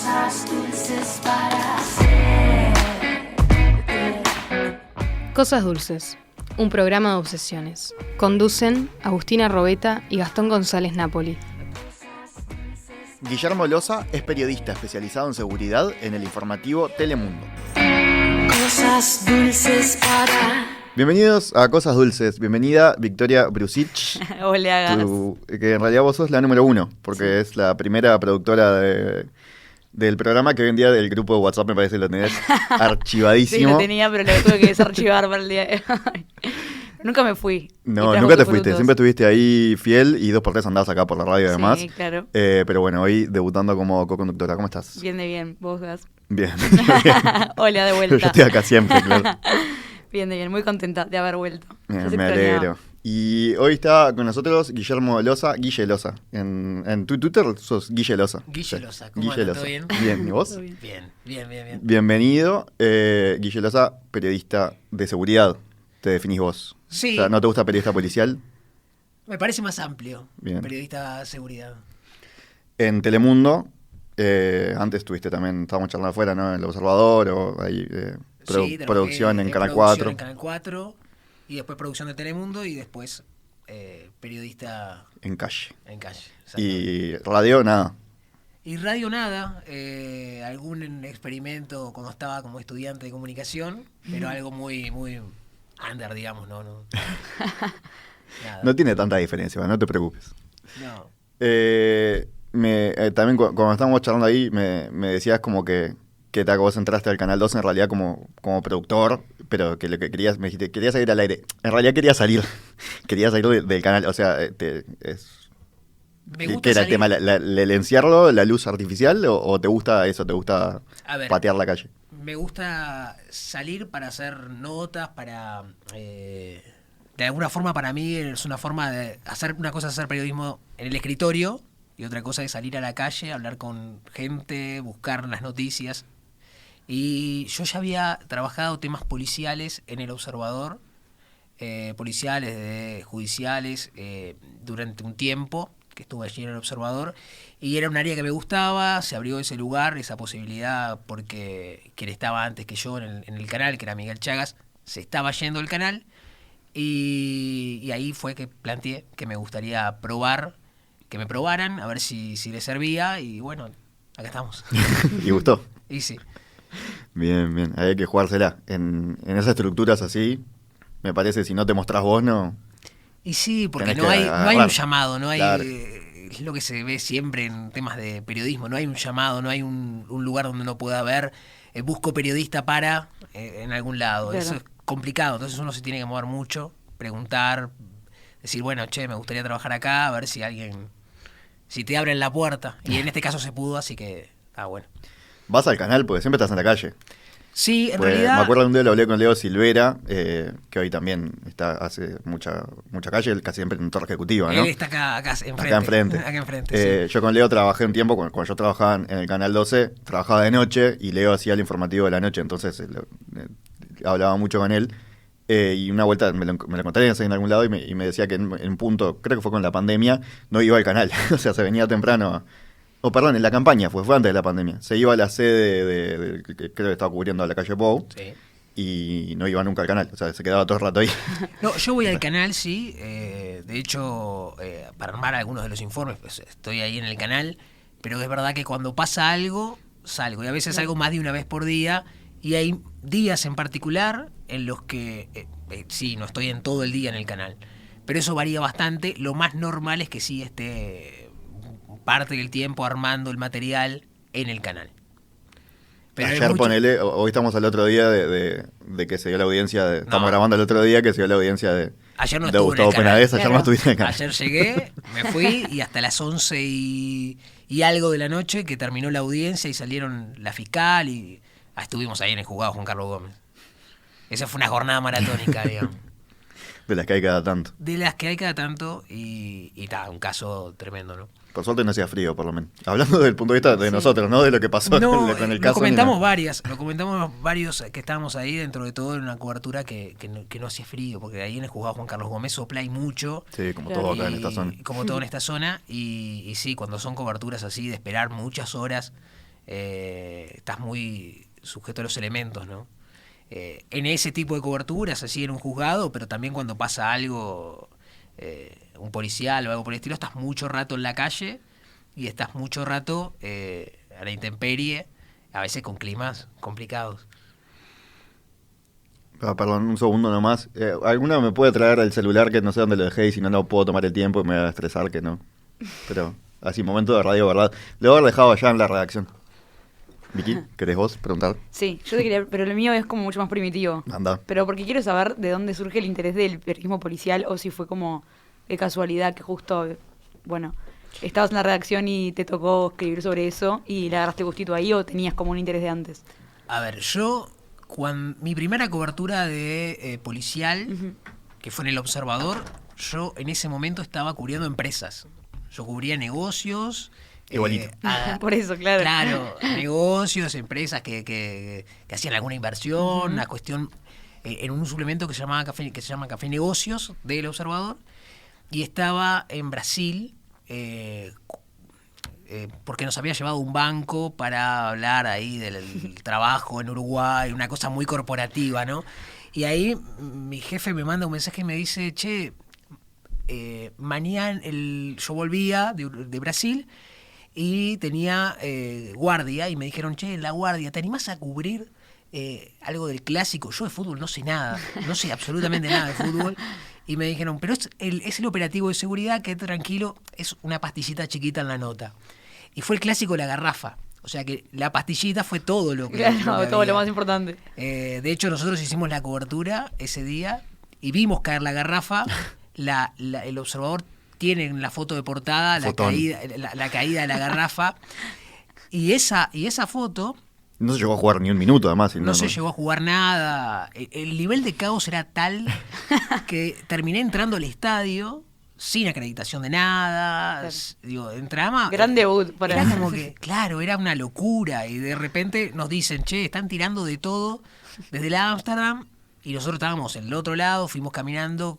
Cosas dulces para hacer. Cosas Dulces, un programa de obsesiones. Conducen Agustina Robeta y Gastón González Napoli. Guillermo Loza es periodista especializado en seguridad en el informativo Telemundo. Cosas dulces para... Bienvenidos a Cosas Dulces. Bienvenida Victoria Brusich, Hola, Gas. que en realidad vos sos la número 1, porque es la primera productora del programa, que hoy en día del grupo de WhatsApp me parece que lo tenés Sí, archivadísimo. lo tenía, pero lo tuve que desarchivar para el día de hoy. Nunca me fui. No, Y trajo nunca te sus fuiste, frutos. siempre estuviste ahí fiel y 2x3 andabas acá por la radio además. Sí, claro. Pero bueno, hoy debutando como co-conductora. ¿Cómo estás? Bien de bien, vos, Gas. Bien. Hola, de vuelta. Yo estoy acá siempre, claro. Bien de bien, muy contenta de haber vuelto. Ya se Me extrañaba. alegro. Y hoy está con nosotros Guillermo Loza, Guille Loza. En tu Twitter sos Guille Loza. Guille Loza, ¿cómo Guille anda? Loza. ¿Todo bien? Bien, ¿y vos? Todo bien. Bien. Bienvenido. Guille Loza, periodista de seguridad, te definís vos. Sí. O sea, ¿no te gusta periodista policial? Me parece más amplio. Bien. Periodista de seguridad. En Telemundo, antes estuviste también, estábamos charlando afuera, ¿no? En El Observador o ahí, Sí, trabajé producción en Canal producción 4. en Canal 4 y después producción de Telemundo y después periodista En calle. en calle. Y radio, nada. Y radio nada, algún experimento cuando estaba como estudiante de comunicación, pero algo muy under, digamos, no. Nada. No tiene tanta diferencia, no te preocupes. No. También cuando estábamos charlando ahí, me decías como que vos entraste al Canal 2 en realidad como productor, pero que lo que querías, me dijiste, querías salir al aire. En realidad quería salir del canal, o sea, Me ¿qué gusta era el salir- tema? ¿El encierro, la luz artificial o te gusta eso, te gusta A ver, patear la calle? Me gusta salir para hacer notas, para... de alguna forma para mí es una forma de hacer... Una cosa es hacer periodismo en el escritorio y otra cosa es salir a la calle, hablar con gente, buscar las noticias. Y yo ya había trabajado temas policiales en El Observador, policiales, judiciales, durante un tiempo que estuve allí en El Observador, y era un área que me gustaba, se abrió ese lugar, esa posibilidad, porque quien estaba antes que yo en el canal, que era Miguel Chagas, se estaba yendo del canal, y ahí fue que planteé que me gustaría probar, que me probaran, a ver si les servía, y bueno, acá estamos. ¿Y gustó? Y sí. Bien, hay que jugársela. En esas estructuras así, me parece, si no te mostrás vos, no... Y sí, porque Tenés no que hay un agarrar. llamado, no hay... Claro. Es lo que se ve siempre en temas de periodismo, no hay un llamado, no hay un lugar donde uno pueda ver, busco periodista para en algún lado. Claro. Eso es complicado, entonces uno se tiene que mover mucho, preguntar, decir, bueno, che, me gustaría trabajar acá, a ver si te abren la puerta. Y en este caso se pudo, así que está bueno. Vas al canal porque siempre estás en la calle. Sí, en Pues, realidad... me acuerdo un día lo hablé con Leo Silvera, que hoy también hace mucha calle, él casi siempre en torre ejecutiva, ¿no? Él está acá enfrente. Acá enfrente. Acá enfrente, sí. Yo con Leo trabajé un tiempo, cuando yo trabajaba en el Canal 12, trabajaba de noche y Leo hacía el informativo de la noche, entonces hablaba mucho con él. Y una vuelta me lo encontré en algún lado y me decía que en un punto, creo que fue con la pandemia, no iba al canal. O sea, se venía temprano... perdón, en la campaña, fue antes de la pandemia. Se iba a la sede que creo que estaba cubriendo a la calle Pou Sí. y no iba nunca al canal. O sea, se quedaba todo el rato ahí. No, yo voy al canal, sí. De hecho, para armar algunos de los informes, pues estoy ahí en el canal. Pero es verdad que cuando pasa algo, salgo. Y a veces salgo más de una vez por día. Y hay días en particular en los que, sí, no estoy en todo el día en el canal. Pero eso varía bastante. Lo más normal es que sí esté parte del tiempo armando el material en el canal. Pero hay Ayer, mucho- ponele, hoy estamos al otro día de que se dio la audiencia, estamos No. grabando el otro día que se dio la audiencia de Ayer no de estuve en Gustavo el canal. Penades, ayer Claro. no estuviste en el canal. Ayer llegué, me fui y hasta las 11 y algo de la noche que terminó la audiencia y salieron la fiscal y estuvimos ahí en el juzgado Juan Carlos Gómez. Esa fue una jornada maratónica, digamos. De las que hay cada tanto. De las que hay cada tanto y un caso tremendo, ¿no? Por suerte no hacía frío, por lo menos. Hablando desde el punto de vista de nosotros, no de lo que pasó con el lo caso. comentamos ni varios que estábamos ahí dentro de todo en una cobertura que no hacía frío, porque ahí en el juzgado Juan Carlos Gómez sopla y mucho. Sí, como Claro. todo acá en esta zona. Como todo en esta zona. Y sí, cuando son coberturas así de esperar muchas horas, estás muy sujeto a los elementos, ¿no? En ese tipo de coberturas, así en un juzgado, pero también cuando pasa algo, un policial o algo por el estilo, estás mucho rato en la calle y estás mucho rato a la intemperie, a veces con climas complicados. Perdón, un segundo nomás. ¿Alguna me puede traer el celular que no sé dónde lo dejé y si no, no puedo tomar el tiempo y me va a estresar que no? Pero así, momento de radio, ¿verdad? Lo debo haber dejado allá en la redacción. Vicky, ¿querés vos preguntar? Sí, yo te quería, pero el mío es como mucho más primitivo. Anda. Pero porque quiero saber de dónde surge el interés del periodismo policial o si fue como de casualidad que justo, bueno, estabas en la redacción y te tocó escribir sobre eso y le agarraste gustito ahí o tenías como un interés de antes. A ver, mi primera cobertura de policial, que fue en El Observador, yo en ese momento estaba cubriendo empresas. Yo cubría negocios. Igualito. Por eso, claro. Claro, negocios, empresas que hacían alguna inversión, una cuestión en un suplemento que se llama Café Negocios del Observador. Y estaba en Brasil, porque nos había llevado un banco para hablar ahí del trabajo en Uruguay, una cosa muy corporativa, ¿no? Y ahí mi jefe me manda un mensaje y me dice, che, mañana yo volvía de Brasil y tenía guardia y me dijeron, che, la guardia, ¿te animás a cubrir algo del clásico? Yo de fútbol no sé nada, no sé absolutamente nada de fútbol. Y me dijeron, pero es el operativo de seguridad, quédate tranquilo, es una pastillita chiquita en la nota. Y fue el clásico de la garrafa. O sea que la pastillita fue todo lo que Claro, todo había. lo más importante. De hecho, nosotros hicimos la cobertura ese día y vimos caer la garrafa. El observador tiene en la foto de portada la caída de la garrafa. Y esa foto... No se llegó a jugar ni un minuto, además. No se llegó a jugar nada. El nivel de caos era tal que terminé entrando al estadio sin acreditación de nada. Claro. Digo, entraba... Gran debut para... Era como que, claro, era una locura. Y de repente nos dicen, che, están tirando de todo desde el Ámsterdam. Y nosotros estábamos en el otro lado, fuimos caminando.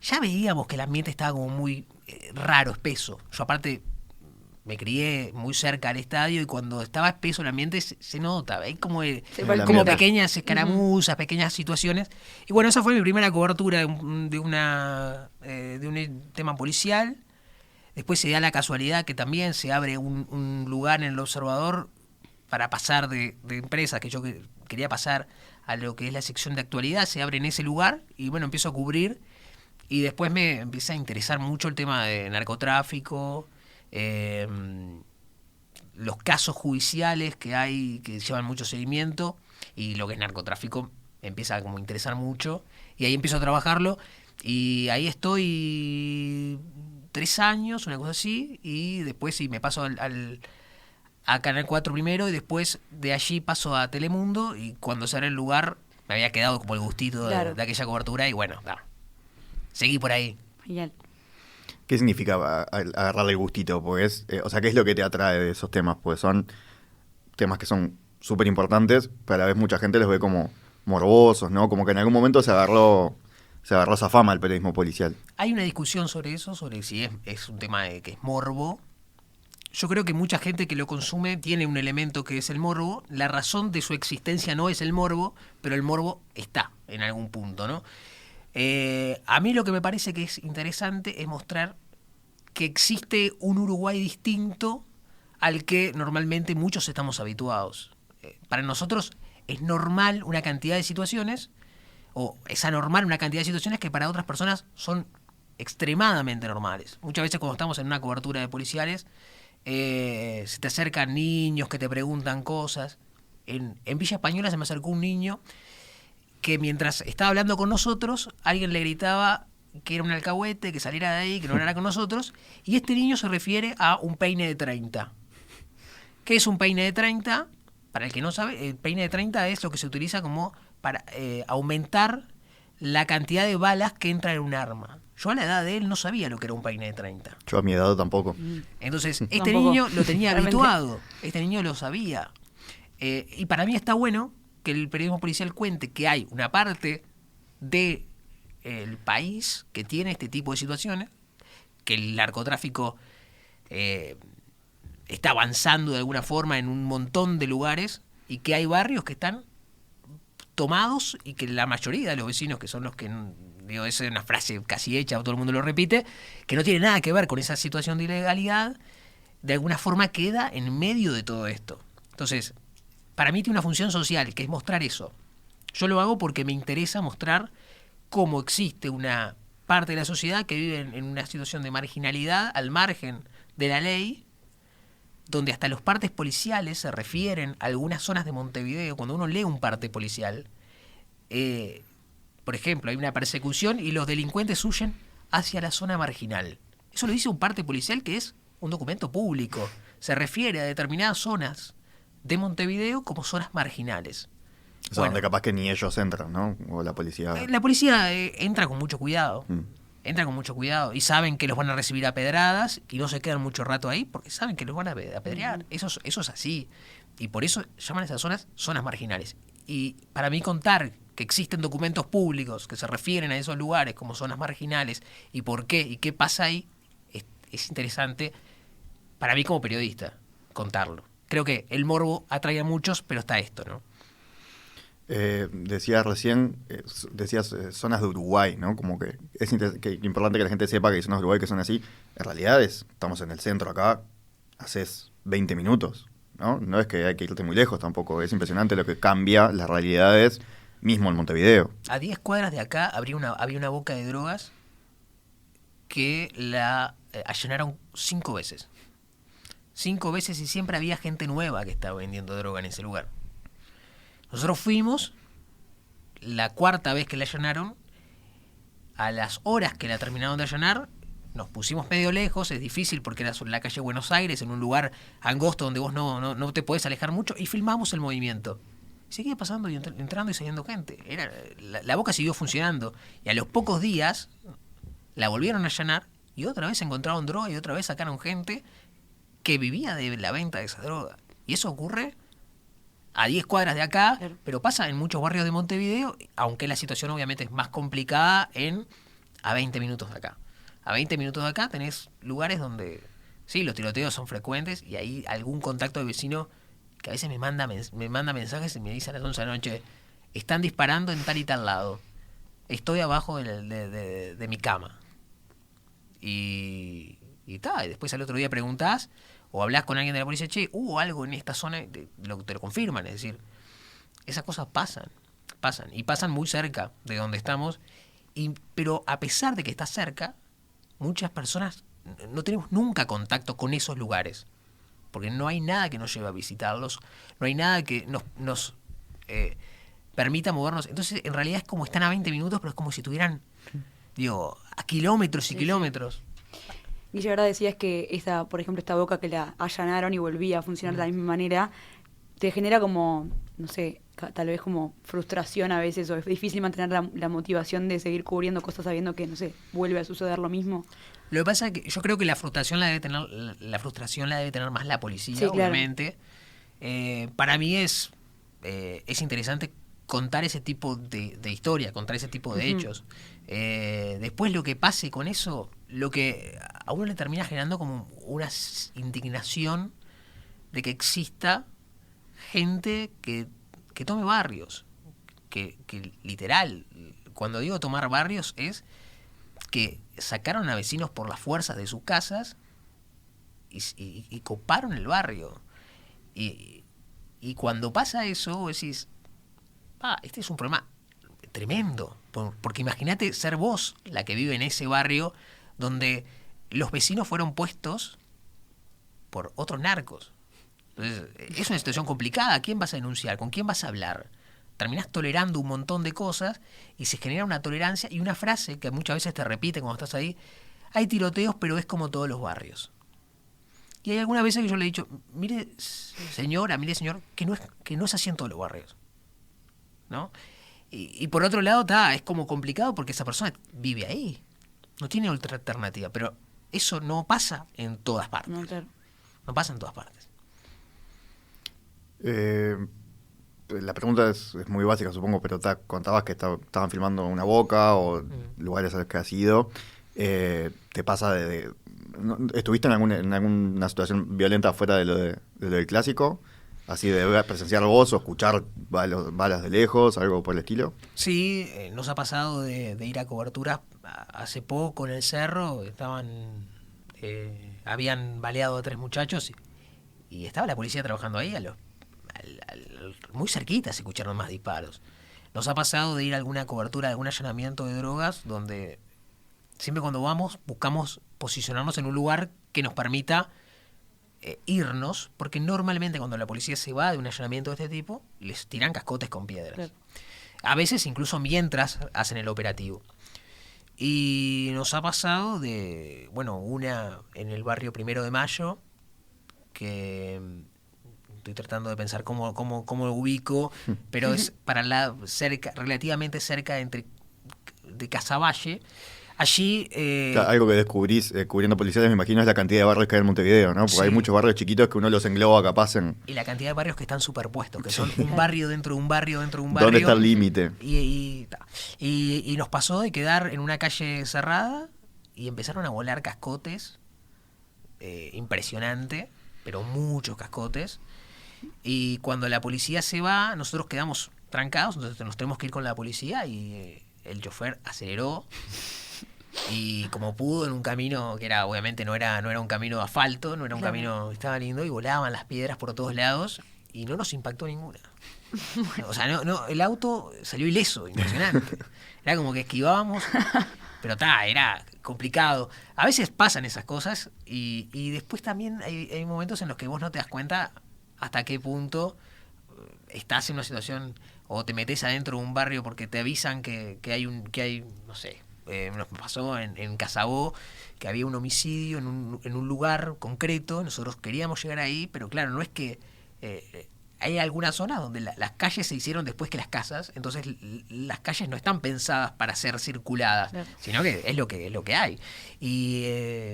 Ya veíamos que el ambiente estaba como muy raro, espeso. Yo aparte me crié muy cerca al estadio y cuando estaba espeso el ambiente se nota. Hay como pequeñas escaramuzas, pequeñas situaciones. Y bueno, esa fue mi primera cobertura de un tema policial. Después se da la casualidad que también se abre un lugar en El Observador para pasar de empresas que yo quería pasar a lo que es la sección de actualidad. Se abre en ese lugar y bueno, empiezo a cubrir. Y después me empieza a interesar mucho el tema de narcotráfico, los casos judiciales que hay que llevan mucho seguimiento y lo que es narcotráfico empieza a como interesar mucho y ahí empiezo a trabajarlo y ahí estoy 3 años, una cosa así, y después sí me paso a Canal 4 primero y después de allí paso a Telemundo y cuando sale el lugar me había quedado como el gustito Claro. de aquella cobertura y bueno, seguí por ahí. Genial. ¿Qué significa agarrarle el gustito? Pues, ¿qué es lo que te atrae de esos temas? Pues son temas que son súper importantes, pero a la vez mucha gente los ve como morbosos, ¿no? Como que en algún momento se agarró esa fama al periodismo policial. Hay una discusión sobre eso, sobre si es un tema que es morbo. Yo creo que mucha gente que lo consume tiene un elemento que es el morbo. La razón de su existencia no es el morbo, pero el morbo está en algún punto, ¿no? A mí lo que me parece que es interesante es mostrar que existe un Uruguay distinto al que normalmente muchos estamos habituados. Para nosotros es normal una cantidad de situaciones, o es anormal una cantidad de situaciones que para otras personas son extremadamente normales. Muchas veces cuando estamos en una cobertura de policiales, se te acercan niños que te preguntan cosas. En Villa Española se me acercó un niño que mientras estaba hablando con nosotros, alguien le gritaba que era un alcahuete, que saliera de ahí, que no hablara con nosotros, y este niño se refiere a un peine de 30. ¿Qué es un peine de 30? Para el que no sabe, el peine de 30 es lo que se utiliza como para aumentar la cantidad de balas que entra en un arma. Yo a la edad de él no sabía lo que era un peine de 30. Yo a mi edad tampoco. Entonces, este Tampoco. niño lo tenía Realmente. habituado, este niño lo sabía. Y para mí está bueno que el periodismo policial cuente que hay una parte del país que tiene este tipo de situaciones, que el narcotráfico está avanzando de alguna forma en un montón de lugares y que hay barrios que están tomados y que la mayoría de los vecinos, que son los que, digo, esa es una frase casi hecha, todo el mundo lo repite, que no tiene nada que ver con esa situación de ilegalidad, de alguna forma queda en medio de todo esto. Entonces, para mí tiene una función social, que es mostrar eso. Yo lo hago porque me interesa mostrar cómo existe una parte de la sociedad que vive en una situación de marginalidad al margen de la ley, donde hasta los partes policiales se refieren a algunas zonas de Montevideo. Cuando uno lee un parte policial, por ejemplo, hay una persecución y los delincuentes huyen hacia la zona marginal. Eso lo dice un parte policial que es un documento público. Se refiere a determinadas zonas de Montevideo como zonas marginales. O sea, donde capaz que ni ellos entran, ¿no? O la policía... La policía entra con mucho cuidado. Entra con mucho cuidado y saben que los van a recibir a pedradas y no se quedan mucho rato ahí porque saben que los van a apedrear. Eso es así. Y por eso llaman a esas zonas marginales. Y para mí contar que existen documentos públicos que se refieren a esos lugares como zonas marginales y por qué y qué pasa ahí, es interesante para mí como periodista contarlo. Creo que el morbo atrae a muchos, pero está esto, ¿no? Decías recién, zonas de Uruguay, ¿no? Como que es importante que la gente sepa que hay zonas de Uruguay que son así. En realidad estamos en el centro acá, haces 20 minutos, ¿no? No es que hay que irte muy lejos tampoco. Es impresionante lo que cambia las realidades mismo en Montevideo. A 10 cuadras de acá había una boca de drogas que la allanaron 5 veces. 5 veces y siempre había gente nueva que estaba vendiendo droga en ese lugar. Nosotros fuimos, la 4ª vez que la allanaron, a las horas que la terminaron de allanar, nos pusimos medio lejos, es difícil porque era sobre la calle Buenos Aires, en un lugar angosto donde vos no te podés alejar mucho, y filmamos el movimiento. Y seguía pasando y entrando y saliendo gente. La boca siguió funcionando, y a los pocos días la volvieron a allanar, y otra vez encontraron droga, y otra vez sacaron gente que vivía de la venta de esa droga. Y eso ocurre a 10 cuadras de acá, claro, pero pasa en muchos barrios de Montevideo, aunque la situación obviamente es más complicada a 20 minutos de acá. A 20 minutos de acá tenés lugares donde, sí, los tiroteos son frecuentes y hay algún contacto de vecino que a veces me manda mensajes y me dice a las 11 de la noche, están disparando en tal y tal lado, estoy abajo de mi cama. Y después al otro día preguntás o hablás con alguien de la policía, che, hubo algo en esta zona, te lo confirman. Es decir, esas cosas pasan y pasan muy cerca de donde estamos, pero a pesar de que está cerca, muchas personas no tenemos nunca contacto con esos lugares, porque no hay nada que nos lleve a visitarlos, no hay nada que nos permita movernos. Entonces, en realidad es como están a 20 minutos, pero es como si estuvieran, a kilómetros y kilómetros. Guille, ahora decías que por ejemplo, esta boca que la allanaron y volvía a funcionar de la misma manera, te genera como, no sé, tal vez como frustración a veces, o es difícil mantener la motivación de seguir cubriendo cosas sabiendo que, no sé, vuelve a suceder lo mismo. Lo que pasa es que yo creo que la frustración la debe tener más la policía, sí, obviamente. Claro. Para mí es interesante contar ese tipo de historia, contar ese tipo de hechos. Después lo que pase con eso, lo que a uno le termina generando como una indignación de que exista gente que tome barrios, que literal, cuando digo tomar barrios es que sacaron a vecinos por las fuerzas de sus casas y coparon el barrio. Y cuando pasa eso, vos decís, este es un problema tremendo, porque imagínate ser vos la que vive en ese barrio donde los vecinos fueron puestos por otros narcos. Entonces, es una situación complicada. ¿A quién vas a denunciar? ¿Con quién vas a hablar? Terminás tolerando un montón de cosas y se genera una tolerancia y una frase que muchas veces te repite cuando estás ahí: hay tiroteos, pero es como todos los barrios. Y hay algunas veces que yo le he dicho, mire señor, que no es así en todos los barrios, ¿no? Y por otro lado, es como complicado porque esa persona vive ahí, no tiene otra alternativa, pero eso no pasa en todas partes. No, claro. No pasa en todas partes. La pregunta es muy básica, supongo, pero contabas que estaban filmando una boca o lugares a los que has ido. ¿Te pasa de ¿Estuviste en alguna situación violenta fuera de lo del clásico? Así de presenciar vos o escuchar balas de lejos, algo por el estilo. Sí, nos ha pasado de ir a coberturas. Hace poco en el cerro habían baleado a 3 muchachos y estaba la policía trabajando ahí, muy cerquita se escucharon más disparos. Nos ha pasado de ir a alguna cobertura, de algún allanamiento de drogas, donde siempre cuando vamos buscamos posicionarnos en un lugar que nos permita irnos, porque normalmente cuando la policía se va de un allanamiento de este tipo, les tiran cascotes con piedras. Claro. A veces incluso mientras hacen el operativo. Y nos ha pasado una en el barrio 1 de Mayo, que estoy tratando de pensar cómo lo ubico, pero es relativamente cerca de Casaballe. Allí... algo que descubrís cubriendo policiales, me imagino, es la cantidad de barrios que hay en Montevideo, ¿no? Porque sí, hay muchos barrios chiquitos que uno los engloba capaz en... Y la cantidad de barrios que están superpuestos, que son un barrio dentro de un barrio dentro de un barrio. ¿Dónde está el límite? Y nos pasó de quedar en una calle cerrada y empezaron a volar cascotes, impresionante, pero muchos cascotes. Y cuando la policía se va, nosotros quedamos trancados, entonces nos tenemos que ir con la policía y el chofer aceleró. Y como pudo en un camino que era, obviamente no era un camino de asfalto, no era un camino, estaba lindo, y volaban las piedras por todos lados y no nos impactó ninguna. O sea, no, el auto salió ileso, impresionante. Era como que esquivábamos, pero era complicado. A veces pasan esas cosas y después también hay momentos en los que vos no te das cuenta hasta qué punto estás en una situación o te metes adentro de un barrio porque te avisan que hay no sé. Nos pasó en Casabó que había un homicidio en un lugar concreto. Nosotros queríamos llegar ahí, pero claro, no es que hay algunas zonas donde las calles se hicieron después que las casas, entonces las calles no están pensadas para ser circuladas, sino que es lo que hay. Y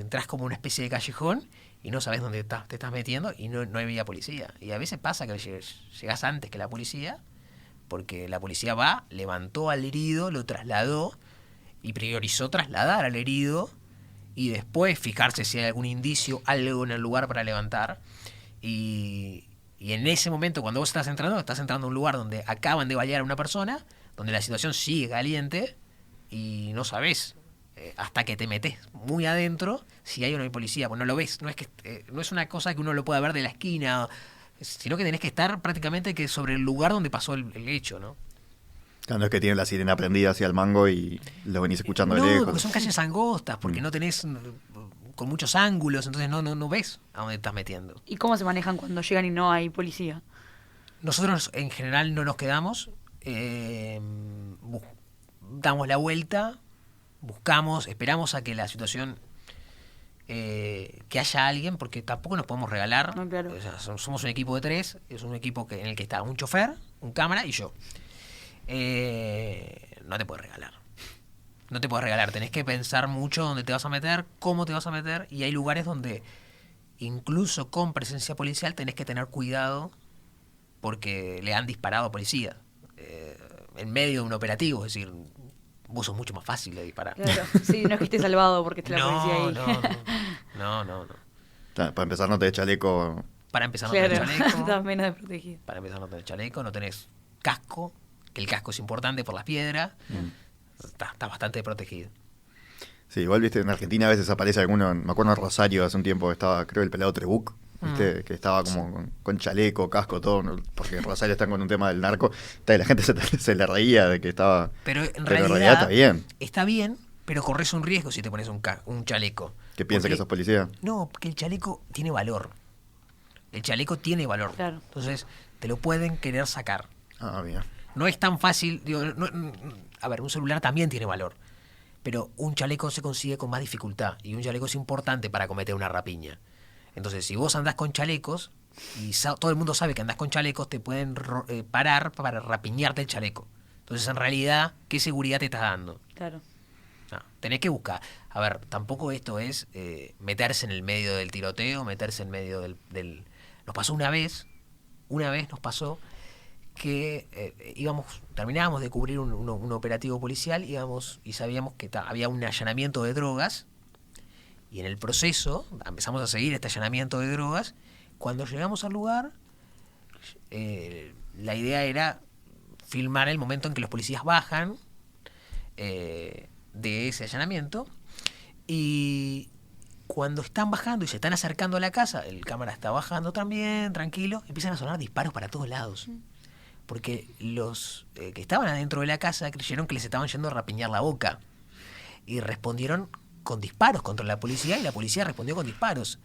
entras como una especie de callejón y no sabes dónde te estás metiendo y no había policía. Y a veces pasa que llegás antes que la policía, porque la policía levantó al herido, lo trasladó y priorizó trasladar al herido y después fijarse si hay algún indicio, algo en el lugar para levantar. Y en ese momento, cuando vos estás entrando a un lugar donde acaban de balear a una persona, donde la situación sigue caliente y no sabés hasta que te metés muy adentro si hay o no hay policía. Pues no lo ves, no es una cosa que uno lo pueda ver de la esquina, sino que tenés que estar prácticamente sobre el lugar donde pasó el hecho, ¿no? Claro, no es que tiene la sirena prendida hacia el mango y lo venís escuchando de lejos. No, porque son calles angostas, porque no tenés con muchos ángulos, entonces no ves a dónde te estás metiendo. ¿Y cómo se manejan cuando llegan y no hay policía? Nosotros en general no nos quedamos, damos la vuelta, buscamos, esperamos a que la situación, que haya alguien, porque tampoco nos podemos regalar. No, claro. O sea, somos un equipo de 3, es un equipo en el que está un chofer, un cámara y yo. No te puedes regalar, tenés que pensar mucho dónde te vas a meter, cómo te vas a meter, y hay lugares donde incluso con presencia policial tenés que tener cuidado porque le han disparado a policía en medio de un operativo, es decir, vos sos mucho más fácil de disparar. Claro, sí, no es que estés salvado porque esté la policía ahí. No. Para empezar no tenés chaleco. Para empezar no tenés chaleco. Estás menos desprotegido. Para empezar no tenés chaleco, no tenés casco, que el casco es importante por las piedras. Está bastante protegido. Sí, igual viste, en Argentina a veces aparece alguno, me acuerdo en Rosario hace un tiempo estaba, creo, el pelado Trebuc, ¿viste? Que estaba como con chaleco, casco, todo, ¿no? Porque en Rosario están con un tema del narco, y la gente se le reía de que estaba... Pero en realidad está bien. Está bien, pero corres un riesgo si te pones un chaleco. ¿Que piensa que sos policía? No, porque el chaleco tiene valor. Claro. Entonces, te lo pueden querer sacar. Ah, bien. No es tan fácil, a ver, un celular también tiene valor, pero un chaleco se consigue con más dificultad y un chaleco es importante para cometer una rapiña. Entonces, si vos andás con chalecos y todo el mundo sabe que andás con chalecos, te pueden parar para rapiñarte el chaleco. Entonces, en realidad, ¿qué seguridad te estás dando? Claro. No, tenés que buscar. A ver, tampoco esto es meterse en el medio del tiroteo, meterse en medio del... Nos pasó una vez nos pasó que terminábamos de cubrir un operativo policial, y sabíamos que había un allanamiento de drogas Y en el proceso empezamos a seguir este allanamiento de drogas. Cuando llegamos al lugar, la idea era filmar el momento en que los policías bajan de ese allanamiento, y cuando están bajando y se están acercando a la casa, el cámara está bajando también, tranquilo, empiezan a sonar disparos para todos lados. Porque los que estaban adentro de la casa creyeron que les estaban yendo a rapiñar la boca. Y respondieron con disparos contra la policía, y la policía respondió con disparos.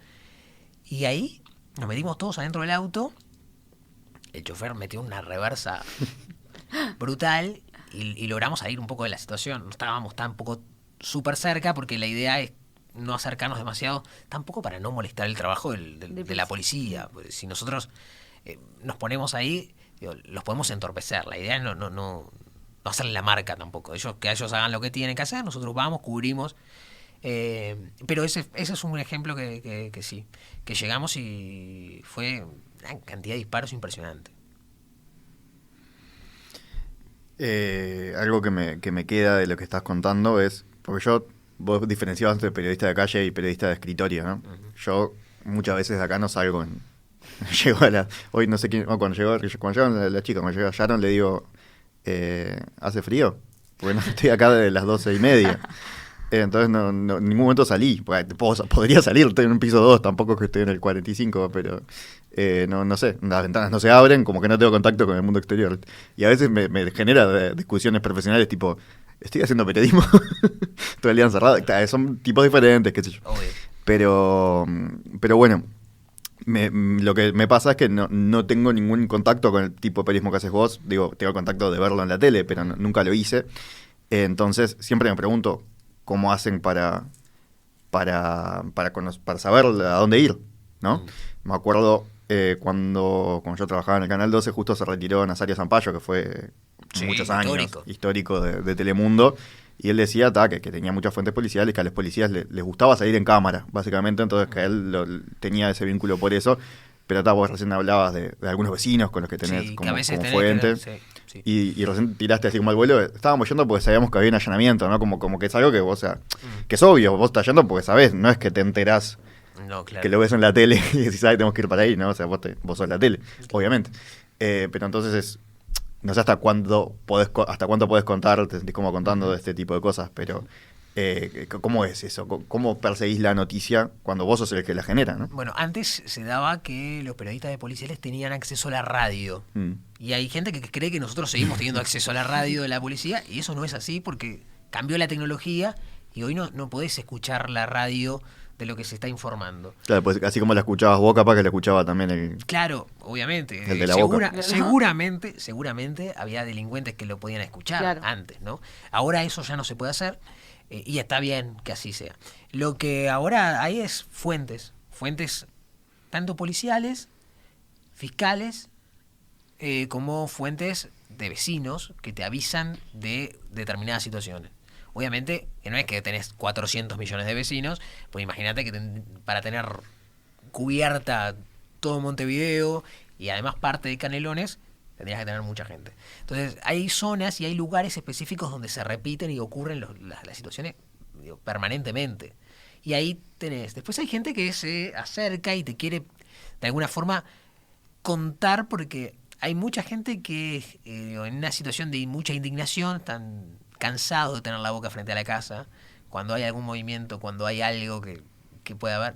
Y ahí nos metimos todos adentro del auto. El chofer metió una reversa brutal y logramos salir un poco de la situación. No estábamos tampoco súper cerca, porque la idea es no acercarnos demasiado, tampoco para no molestar el trabajo de la policía. Si nosotros nos ponemos ahí, digo, los podemos entorpecer. La idea es no hacerle la marca tampoco. Que ellos hagan lo que tienen que hacer, nosotros vamos, cubrimos. Pero ese es un ejemplo que sí, que llegamos y fue una cantidad de disparos impresionante. Algo que me queda de lo que estás contando es, porque vos diferenciabas entre periodista de calle y periodista de escritorio, ¿no? Uh-huh. Yo muchas veces de acá no salgo llego hoy no sé quién, cuando llegaron la chica, cuando llega Sharon, le digo, ¿hace frío? Porque no estoy acá desde las 12:30. Entonces no, en ningún momento salí. Podría salir, estoy en un piso 2, tampoco es que estoy en el 45, pero no sé, las ventanas no se abren, como que no tengo contacto con el mundo exterior. Y a veces me genera discusiones profesionales tipo, estoy haciendo periodismo todo el día encerrado. Son tipos diferentes, qué sé yo. Pero bueno, lo que me pasa es que no tengo ningún contacto con el tipo de periodismo que haces vos. Digo, tengo contacto de verlo en la tele, pero nunca lo hice. Entonces siempre me pregunto cómo hacen para saber a dónde ir, ¿no? Me acuerdo cuando yo trabajaba en el Canal 12, justo se retiró Nazario Zampayo, que fue muchos años histórico de Telemundo, y él decía que tenía muchas fuentes policiales, que a los policías les gustaba salir en cámara, básicamente, entonces que él tenía ese vínculo por eso. Pero vos recién hablabas de algunos vecinos con los que tenés como fuente. Sí. Y recién tiraste así como al vuelo. Estábamos yendo porque sabíamos que había un allanamiento, ¿no? Como que es algo que vos, que es obvio, vos estás yendo porque sabés, no es que te enterás que lo ves en la tele y decís, tenemos que ir para ahí, ¿no? O sea, vos sos la tele, obviamente. Pero entonces no sé hasta cuánto podés contar, te sentís como contando de este tipo de cosas, pero ¿cómo es eso? ¿Cómo perseguís la noticia cuando vos sos el que la genera, ¿no? Bueno, antes se daba que los periodistas de policiales tenían acceso a la radio. Y hay gente que cree que nosotros seguimos teniendo acceso a la radio de la policía, y eso no es así, porque cambió la tecnología y hoy no podés escuchar la radio de lo que se está informando. Claro, pues así como la escuchabas vos, capaz que la escuchaba también el... Claro, obviamente. El de la boca. Seguramente había delincuentes que lo podían escuchar antes, ¿no? Ahora eso ya no se puede hacer. Y está bien que así sea. Lo que ahora hay es fuentes tanto policiales, fiscales, como fuentes de vecinos que te avisan de determinadas situaciones. Obviamente, no es que tenés 400 millones de vecinos, pues imagínate que para tener cubierta todo Montevideo y además parte de Canelones, tendrías que tener mucha gente. Entonces, hay zonas y hay lugares específicos donde se repiten y ocurren las situaciones permanentemente. Y ahí tenés. Después hay gente que se acerca y te quiere, de alguna forma, contar, porque hay mucha gente que en una situación de mucha indignación, están cansados de tener la boca frente a la casa, cuando hay algún movimiento, cuando hay algo que pueda haber,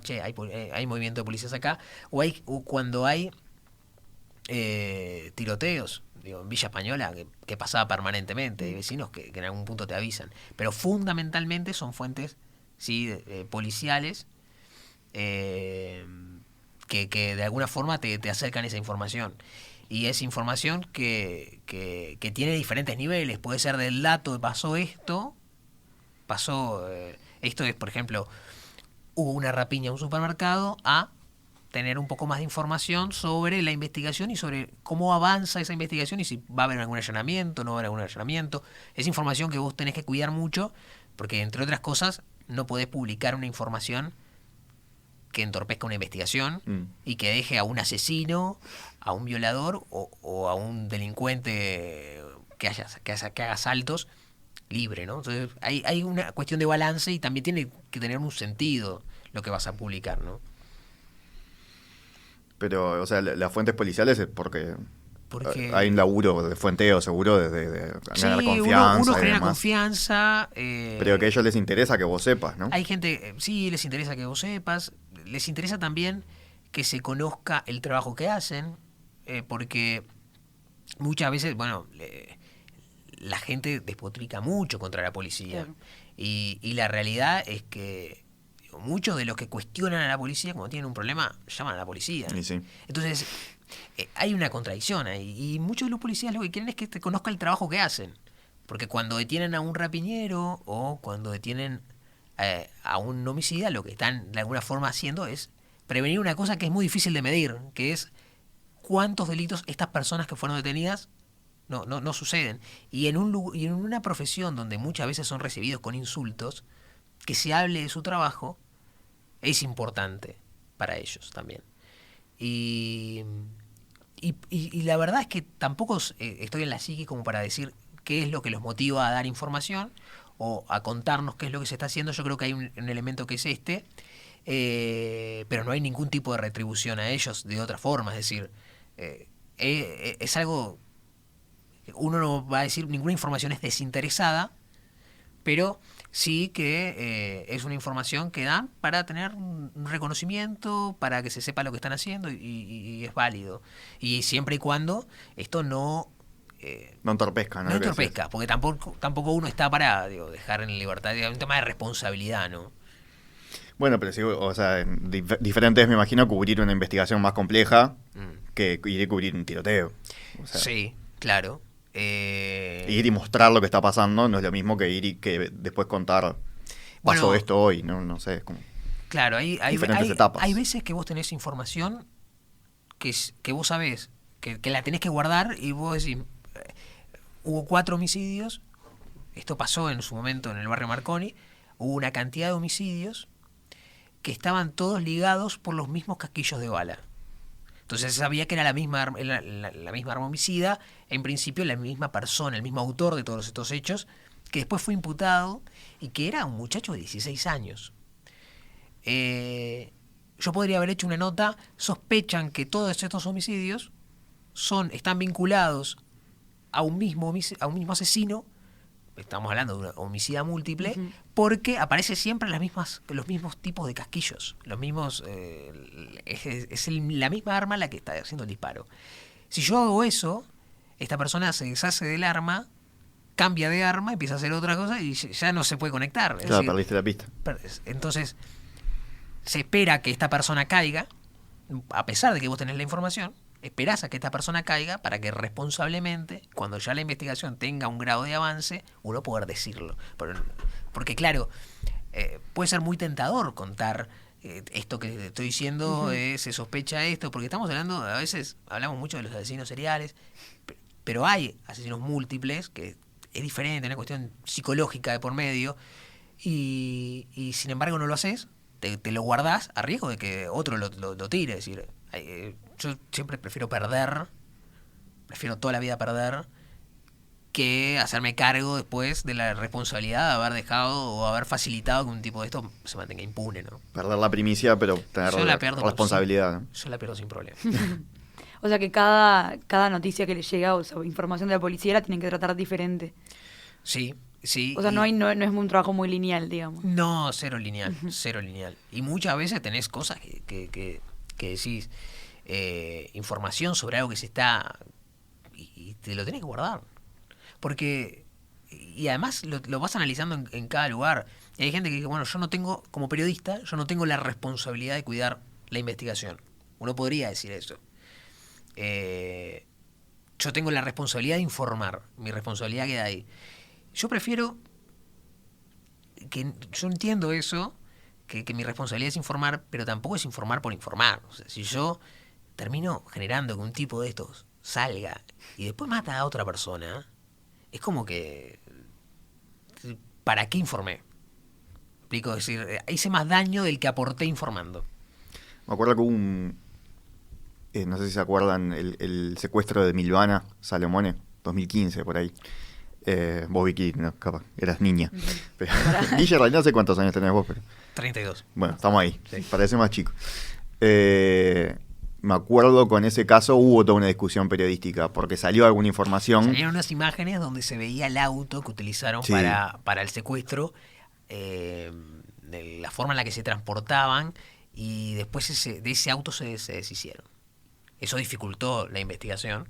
hay movimiento de policías acá, o cuando hay tiroteos, en Villa Española, que pasaba permanentemente, hay vecinos que en algún punto te avisan, pero fundamentalmente son fuentes policiales que de alguna forma te acercan esa información, y es información que tiene diferentes niveles. Puede ser del dato, pasó esto es, por ejemplo, hubo una rapiña en un supermercado, a tener un poco más de información sobre la investigación y sobre cómo avanza esa investigación y si va a haber algún allanamiento, no va a haber algún allanamiento. Es información que vos tenés que cuidar mucho, porque entre otras cosas no podés publicar una información que entorpezca una investigación y que deje a un asesino, a un violador o a un delincuente que haga asaltos libre, ¿no? Entonces hay una cuestión de balance, y también tiene que tener un sentido lo que vas a publicar, ¿no? Pero, o sea, las fuentes policiales es porque Porque hay un laburo de fuenteo seguro de sí, ganar confianza uno y genera demás. confianza. Pero que a ellos les interesa que vos sepas, ¿no? Hay gente, sí, les interesa que vos sepas, les interesa también que se conozca el trabajo que hacen, porque muchas veces, bueno, la gente despotrica mucho contra la policía. Claro. Y la realidad es que muchos de los que cuestionan a la policía, cuando tienen un problema, llaman a la policía. Y sí. Entonces, hay una contradicción ahí. Y muchos de los policías lo que quieren es que te conozca el trabajo que hacen. Porque cuando detienen a un rapiñero o cuando detienen a un homicida, lo que están de alguna forma haciendo es prevenir una cosa que es muy difícil de medir, que es cuántos delitos estas personas que fueron detenidas no suceden. Y en una profesión donde muchas veces son recibidos con insultos, que se hable de su trabajo es importante para ellos también. Y la verdad es que tampoco estoy en la psique como para decir qué es lo que los motiva a dar información o a contarnos qué es lo que se está haciendo. Yo creo que hay un elemento que es pero no hay ningún tipo de retribución a ellos de otra forma. Es decir, es algo, uno no va a decir ninguna información es desinteresada, pero sí que es una información que dan para tener un reconocimiento, para que se sepa lo que están haciendo y es válido. Y siempre y cuando esto no entorpezca, ¿no? no entorpezca, porque tampoco uno está para dejar en libertad. Es un tema de responsabilidad, ¿no? Bueno, pero sí, o sea, diferente es, me imagino, cubrir una investigación más compleja que ir a cubrir un tiroteo. O sea, Sí, claro. ir y mostrar lo que está pasando no es lo mismo que ir y que después contar pasó Bueno, esto hoy, no sé, es como Claro, hay diferentes etapas. hay veces que vos tenés información que vos sabés que la tenés que guardar y vos decís, hubo 4 homicidios, esto pasó en su momento en el barrio Marconi, hubo una cantidad de homicidios que estaban todos ligados por los mismos casquillos de bala. Entonces se sabía que era la misma arma homicida, en principio la misma persona, el mismo autor de todos estos hechos, que después fue imputado y que era un muchacho de 16 años. Yo podría haber hecho una nota, sospechan que todos estos homicidios están vinculados a un mismo asesino, estamos hablando de una homicida múltiple, porque aparece siempre los mismos tipos de casquillos, los mismos la misma arma la que está haciendo el disparo. Si yo hago eso, esta persona se deshace del arma, cambia de arma, empieza a hacer otra cosa y ya no se puede conectar. Es claro, decir, perdiste la pista. entonces, se espera que esta persona caiga, a pesar de que vos tenés la información, esperás a que esta persona caiga para que responsablemente, cuando ya la investigación tenga un grado de avance, uno poder decirlo. Porque claro, puede ser muy tentador contar esto que te estoy diciendo, se sospecha esto, porque estamos hablando, a veces hablamos mucho de los asesinos seriales, pero hay asesinos múltiples, que es diferente, una cuestión psicológica de por medio, y sin embargo no lo haces, te lo guardás a riesgo de que otro lo tire. Es decir, yo siempre prefiero toda la vida perder, que hacerme cargo después de la responsabilidad de haber dejado o haber facilitado que un tipo de esto se mantenga impune, ¿no? Perder la primicia, pero tener Yo la pierdo responsabilidad, ¿no? Yo la pierdo sin problema. O sea que cada noticia que les llega o sea, información de la policía la tienen que tratar diferente. Sí. O sea, no es un trabajo muy lineal, digamos. No, cero lineal, cero lineal. Y muchas veces tenés cosas que decís, información sobre algo que se está... y te lo tenés que guardar. Porque... y además lo vas analizando en cada lugar. Y hay gente que dice, bueno, yo no tengo, como periodista, yo no tengo la responsabilidad de cuidar la investigación. Uno podría decir eso. Yo tengo la responsabilidad de informar. Mi responsabilidad queda ahí. Yo prefiero yo entiendo eso, que mi responsabilidad es informar, pero tampoco es informar por informar. O sea, si yo termino generando que un tipo de estos salga y después mata a otra persona, es como que ¿para qué informé? ¿Me explico? Es decir, hice más daño del que aporté informando. Me acuerdo que hubo no sé si se acuerdan, el secuestro de Milvana Salomone, 2015, por ahí. Vos, Vicky, no, capaz, eras niña. Pero, Guille, no sé cuántos años tenés vos, pero 32. Bueno, estamos ahí. Sí. Parece más chico. Me acuerdo con ese caso hubo toda una discusión periodística porque salió alguna información. Salieron unas imágenes donde se veía el auto que utilizaron Sí. para el secuestro, de la forma en la que se transportaban, y después de ese auto se deshicieron. Eso dificultó la investigación.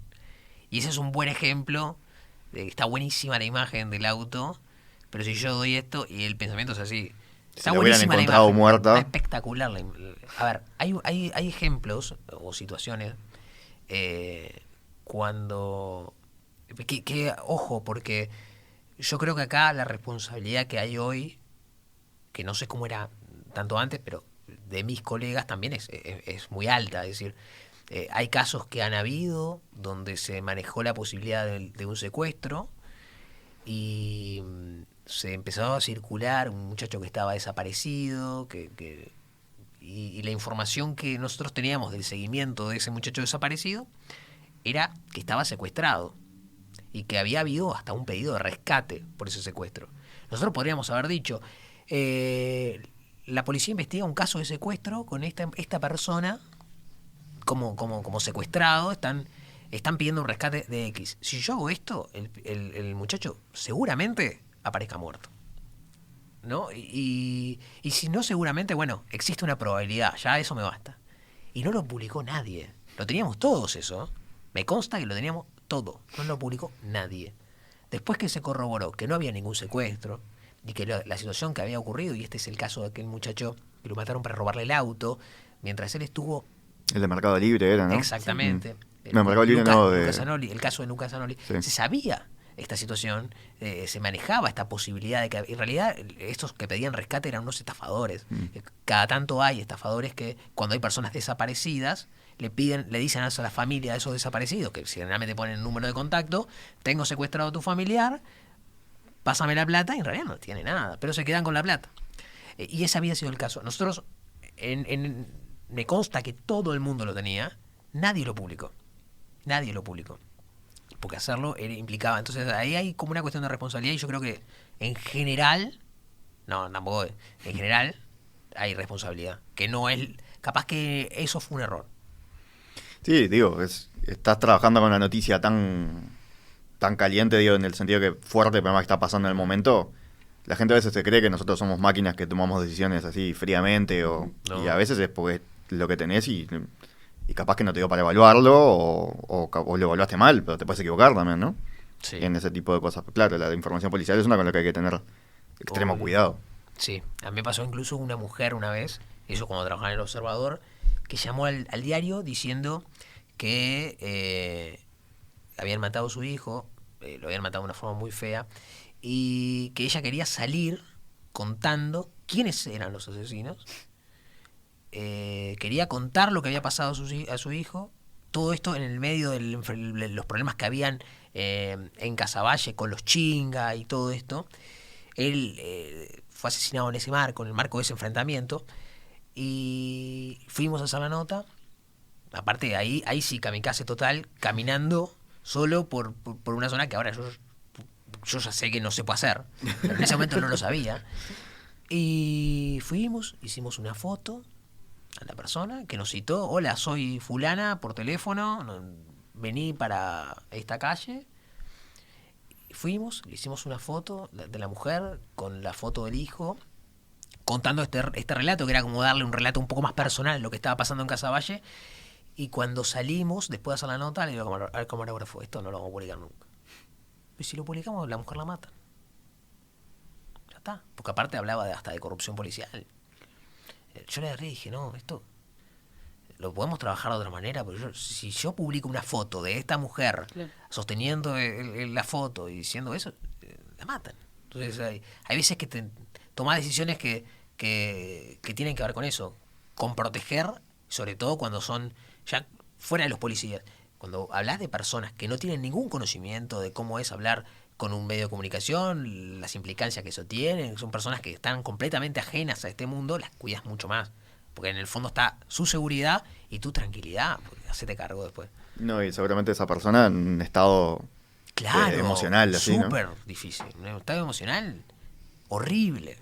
Y ese es un buen ejemplo de que está buenísima la imagen del auto, pero si yo doy esto y el pensamiento es así. Está la hubieran buenísima la encontrado imagen, muerta. está espectacular. A ver, hay ejemplos o situaciones cuando... Ojo, porque yo creo que acá la responsabilidad que hay hoy, que no sé cómo era tanto antes, pero de mis colegas también es muy alta. Es decir, hay casos que han habido donde se manejó la posibilidad de un secuestro y se empezó a circular un muchacho que estaba desaparecido, y la información que nosotros teníamos del seguimiento de ese muchacho desaparecido era que estaba secuestrado y que había habido hasta un pedido de rescate por ese secuestro. Nosotros podríamos haber dicho, la policía investiga un caso de secuestro con esta persona como secuestrado, están pidiendo un rescate de X. Si yo hago esto, el muchacho seguramente aparezca muerto, ¿no? Y si no, seguramente, bueno, existe una probabilidad, ya eso me basta. Y no lo publicó nadie. Lo teníamos todos eso. Me consta que lo teníamos todo. No lo publicó nadie. Después que se corroboró que no había ningún secuestro, y que la situación que había ocurrido, y este es el caso de aquel muchacho que lo mataron para robarle el auto, mientras él estuvo... El de Mercado Libre era, ¿no? Exactamente. No, Mercado Libre no, de... Lucas Zanoli, el caso de Lucas Zanoli. Sí. Se sabía esta situación, se manejaba esta posibilidad de que, en realidad, estos que pedían rescate eran unos estafadores. Cada tanto hay estafadores que, cuando hay personas desaparecidas, le dicen a la familia de esos desaparecidos, que generalmente ponen el número de contacto: tengo secuestrado a tu familiar, pásame la plata, y en realidad no tiene nada, pero se quedan con la plata. Y ese había sido el caso. Nosotros, me consta que todo el mundo lo tenía, nadie lo publicó. Nadie lo publicó. Porque hacerlo implicaba. Entonces ahí hay como una cuestión de responsabilidad, y yo creo que en general, no, tampoco, en general hay responsabilidad. Que no es, capaz que eso fue un error. Sí, digo, estás trabajando con una noticia tan caliente, digo, en el sentido que fuerte, pero más que está pasando en el momento. La gente a veces se cree que nosotros somos máquinas que tomamos decisiones así fríamente, No. y a veces es porque es lo que tenés y capaz que no te dio para evaluarlo o lo evaluaste mal, pero te puedes equivocar también, ¿no? Sí. En ese tipo de cosas. Claro, la información policial es una con la que hay que tener extremo Obvio. cuidado. Sí, a mí me pasó incluso una mujer una vez, eso cuando trabajaba en El Observador, que llamó al diario diciendo que habían matado a su hijo, lo habían matado de una forma muy fea, y que ella quería salir contando quiénes eran los asesinos. Quería contar lo que había pasado a su hijo, todo esto en el medio de los problemas que habían en Casaballe con los chinga y todo esto. Él fue asesinado en ese marco, en el marco de ese enfrentamiento, y fuimos a hacer la nota. Aparte, ahí sí, kamikaze total, caminando solo por una zona que ahora yo ya sé que no se puede hacer, pero en ese momento no lo sabía. Y fuimos, hicimos una foto a la persona que nos citó: hola, soy fulana, por teléfono, vení para esta calle. Fuimos, le hicimos una foto de la mujer con la foto del hijo, contando este relato, que era como darle un relato un poco más personal de lo que estaba pasando en Casaballe. Y cuando salimos, después de hacer la nota, le digo al camarógrafo: esto no lo vamos a publicar nunca. Y si lo publicamos, la mujer la matan. Ya está. Porque aparte hablaba hasta de corrupción policial. Yo le dije: no, esto lo podemos trabajar de otra manera, pero si yo publico una foto de esta mujer, claro, sosteniendo la foto y diciendo eso, la matan. Entonces hay veces que tomás decisiones que tienen que ver con eso, con proteger, sobre todo cuando son ya fuera de los policías. Cuando hablas de personas que no tienen ningún conocimiento de cómo es hablar con un medio de comunicación, las implicancias que eso tiene, son personas que están completamente ajenas a este mundo, las cuidas mucho más. Porque en el fondo está su seguridad y tu tranquilidad, porque hacete cargo después. No, y seguramente esa persona en un estado claro, emocional, así, súper difícil, un estado emocional horrible.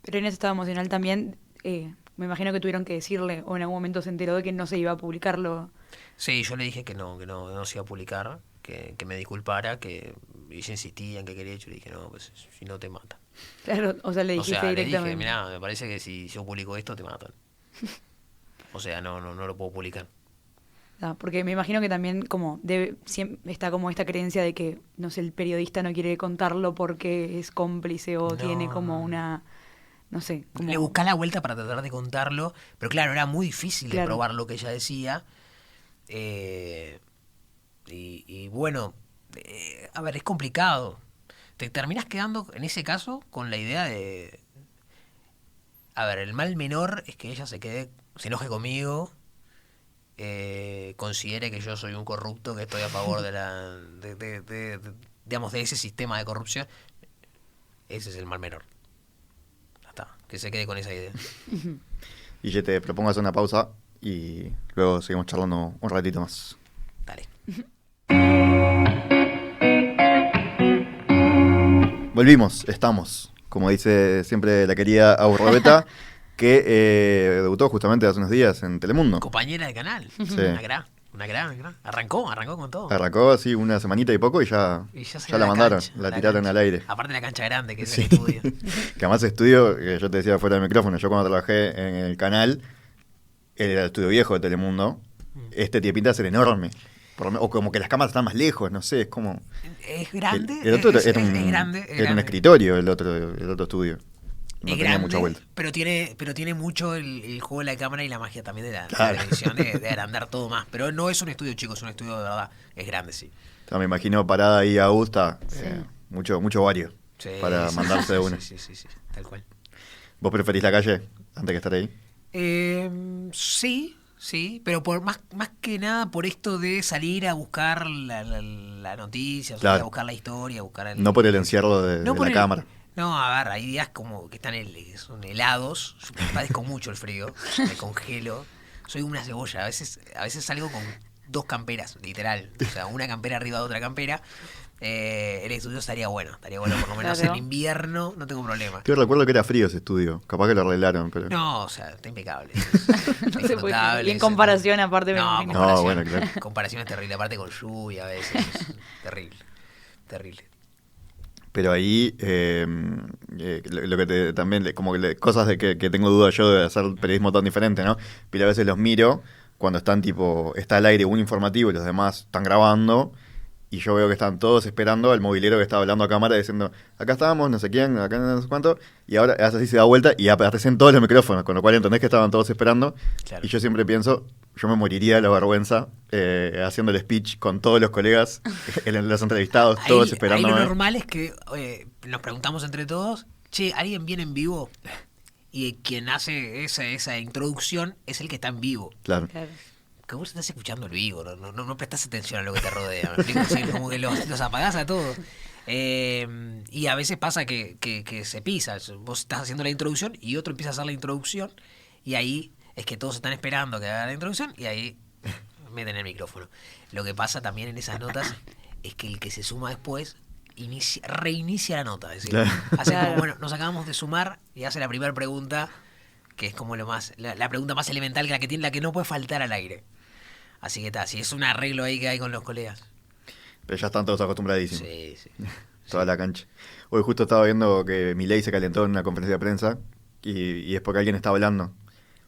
Pero en ese estado emocional también, me imagino que tuvieron que decirle, o en algún momento se enteró de que no se iba a publicarlo. Sí, yo le dije que no se iba a publicar, que me disculpara, que ella insistía en que quería, yo le dije, no, pues si no te matan. Claro, o sea, le O dijiste sea, le dije, directamente. mirá, me parece que si yo publico esto te matan. O sea, no lo puedo publicar. Ah, porque me imagino que también como está como esta creencia de que, no sé, el periodista no quiere contarlo porque es cómplice o No, tiene como no. una, no sé, como... Le buscá la vuelta para tratar de contarlo, pero claro, era muy difícil de Claro. probar lo que ella decía. Y bueno, a ver, es complicado. Te terminás quedando, en ese caso, con la idea de... A ver, el mal menor es que ella se enoje conmigo, considere que yo soy un corrupto, que estoy a favor digamos, de ese sistema de corrupción. Ese es el mal menor. Ya está, que se quede con esa idea. Y yo te propongo hacer una pausa y luego seguimos charlando un ratito más. Dale. Volvimos, estamos. Como dice siempre la querida Aurrobeta, que debutó justamente hace unos días en Telemundo. Compañera de canal. Sí. Una gran. Arrancó con todo. Arrancó así una semanita y poco y ya salió la a mandaron, cancha, la a tiraron cancha. al aire. Aparte de la cancha grande, que es Sí. el estudio. Que además estudio, que yo te decía fuera del micrófono, yo cuando trabajé en el canal, era el estudio viejo de Telemundo, tiene pinta de ser enorme. O como que las cámaras están más lejos, no sé, es como... Es grande. El otro es era un, grande. Es era un grande. escritorio, el otro estudio. No Es tenía grande, mucha vuelta. pero tiene mucho el juego de la cámara y la magia también de la Claro. televisión de agrandar todo más. Pero no es un estudio chico, es un estudio de verdad. Es grande, sí. O sea, me imagino parada ahí Augusta, mucho vario Sí, para sí, mandarse de sí, una. Sí, tal cual. ¿Vos preferís la calle antes que estar ahí? Sí, pero por más que nada por esto de salir a buscar la noticia, salir Claro. a buscar la historia, a buscar No por el encierro de No por la cámara. No, a ver, hay días como que son helados. Yo padezco mucho el frío, me congelo. Soy una cebolla. A veces salgo con 2 camperas, literal. O sea, una campera arriba de otra campera. El estudio estaría bueno por lo menos Claro. en invierno no tengo problema. Yo recuerdo que era frío ese estudio. Capaz que lo arreglaron, pero... No, o sea, está impecable. No se puede creer. Y en comparación, aparte, me No, imagino. No, bueno, claro. comparación es terrible. Aparte con lluvia a veces. Es terrible. Pero ahí, lo que también, como que cosas de que tengo dudas yo de hacer periodismo tan diferente, ¿no? Pero a veces los miro cuando está al aire un informativo y los demás están grabando, y yo veo que están todos esperando al movilero que está hablando a cámara diciendo, acá estamos, no sé quién, acá no sé cuánto, y ahora hace así, se da vuelta y aparecen todos los micrófonos, con lo cual entendés que estaban todos esperando, Claro. y yo siempre pienso, yo me moriría de la vergüenza haciendo el speech con todos los colegas, los entrevistados, todos Ahí esperándome. lo normal es que nos preguntamos entre todos, che, ¿alguien viene en vivo? Y quien hace esa introducción es el que está en vivo. Claro. Claro. Que vos estás escuchando el vivo, no prestás atención a lo que te rodea. ¿Me explico? Sí, como que los apagás a todos. Y a veces pasa que se pisa. Vos estás haciendo la introducción y otro empieza a hacer la introducción y ahí es que todos están esperando que haga la introducción y ahí meten el micrófono. Lo que pasa también en esas notas es que el que se suma después reinicia la nota. Es decir, Claro. hace como, Claro. bueno, nos acabamos de sumar y hace la primera pregunta, que es como la pregunta más elemental, que la que no puede faltar al aire. Así que está, si es un arreglo ahí que hay con los colegas. Pero ya están todos acostumbradísimos. Sí. Toda la cancha. Hoy justo estaba viendo que Milei se calentó en una conferencia de prensa y es porque alguien está hablando.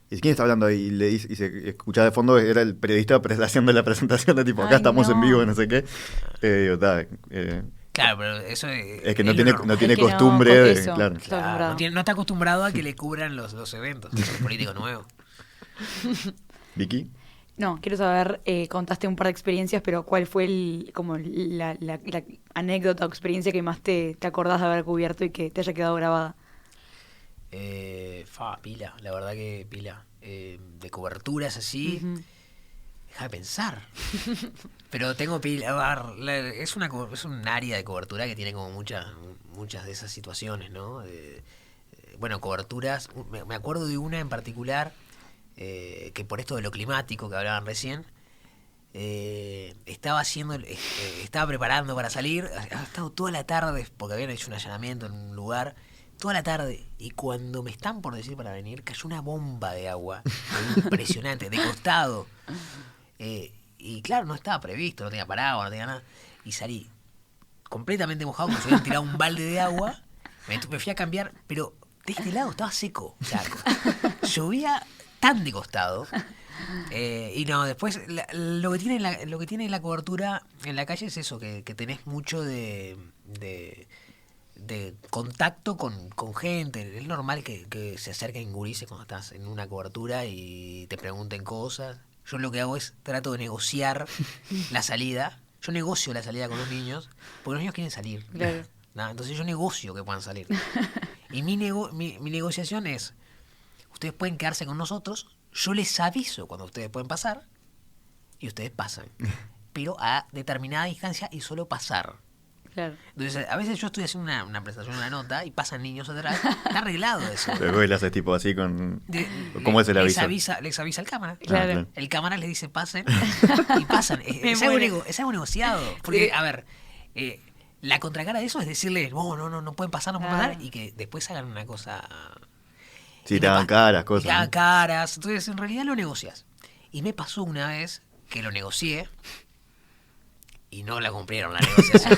Y dice, ¿quién está hablando? Y le dice, y se escuchaba de fondo, era el periodista haciendo la presentación de tipo, acá Ay, estamos no. en vivo, no sé qué. Digo, Claro, pero eso es que es no lo tiene, normal. no tiene Es que no, costumbre con de... eso. Claro. Está Claro, acostumbrado. no está acostumbrado a que le cubran los eventos. Es un político nuevo. Vicky, No, quiero saber, contaste un par de experiencias, pero ¿cuál fue la anécdota o experiencia que más te acordás de haber cubierto y que te haya quedado grabada? Pila, la verdad que pila. De coberturas así. Ujú. Deja de pensar. Pero tengo pila. A ver, es un área de cobertura que tiene como muchas de esas situaciones, ¿no? Bueno, coberturas. Me acuerdo de una en particular que por esto de lo climático que hablaban recién, estaba preparando para salir. Había estado toda la tarde porque habían hecho un allanamiento en un lugar. toda la tarde. Y cuando me están por decir para venir, cayó una bomba de agua impresionante, de costado. Y claro, no estaba previsto, no tenía paraguas, no tenía nada. Y salí completamente mojado, como si hubieran tirado un balde de agua. Me fui a cambiar, pero de este lado estaba seco. O sea, llovía tan de costado. Y no, después lo que tiene la cobertura en la calle es eso, que tenés mucho de contacto con gente. Es normal que se acerquen gurises cuando estás en una cobertura y te pregunten cosas. Yo lo que hago es trato de negociar la salida. Yo negocio la salida con los niños, porque los niños quieren salir. Claro. ¿No? Entonces yo negocio que puedan salir. Y mi negociación es, ustedes pueden quedarse con nosotros, yo les aviso cuando ustedes pueden pasar, y ustedes pasan. Pero a determinada distancia y solo pasar. Claro. Entonces, a veces yo estoy haciendo una presentación, una nota, y pasan niños atrás. Está arreglado eso. Pero vos le haces tipo así con... ¿Cómo es el aviso? Les avisa el cámara. Claro. El cámara les dice pasen y pasan. Me Es algo negociado. Porque, a ver, la contracara de eso es decirles, no pueden pasar, no pueden pasar, y que después hagan una cosa... Sí, te hagan caras, cosas. Te hagan caras. Entonces, en realidad lo negocias. Y me pasó una vez que lo negocié y no la cumplieron la negociación.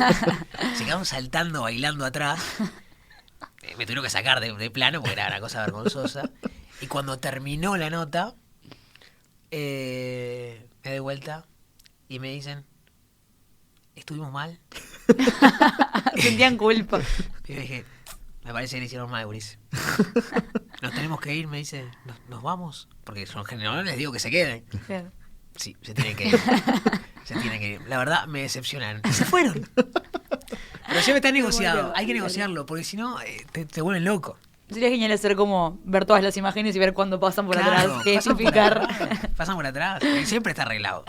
Se quedaron saltando, bailando atrás. Me tuvieron que sacar de plano porque era una cosa vergonzosa. Y cuando terminó la nota, me doy vuelta y me dicen, ¿estuvimos mal? Sentían culpa. Y yo dije, me parece que le hicieron mal, Boris. Nos tenemos que ir, me dice, ¿nos vamos? Porque yo en general les digo que se queden. Claro. Sí, se tienen que ir. Se tienen que ir. La verdad, me decepcionaron. Y se fueron. Pero siempre está negociado. Bueno, Hay que negociarlo, porque si no, te vuelven loco. Sería genial hacer como ver todas las imágenes y ver cuándo pasan por atrás, pasan por identificar. atrás, pasan por atrás. Y siempre está arreglado.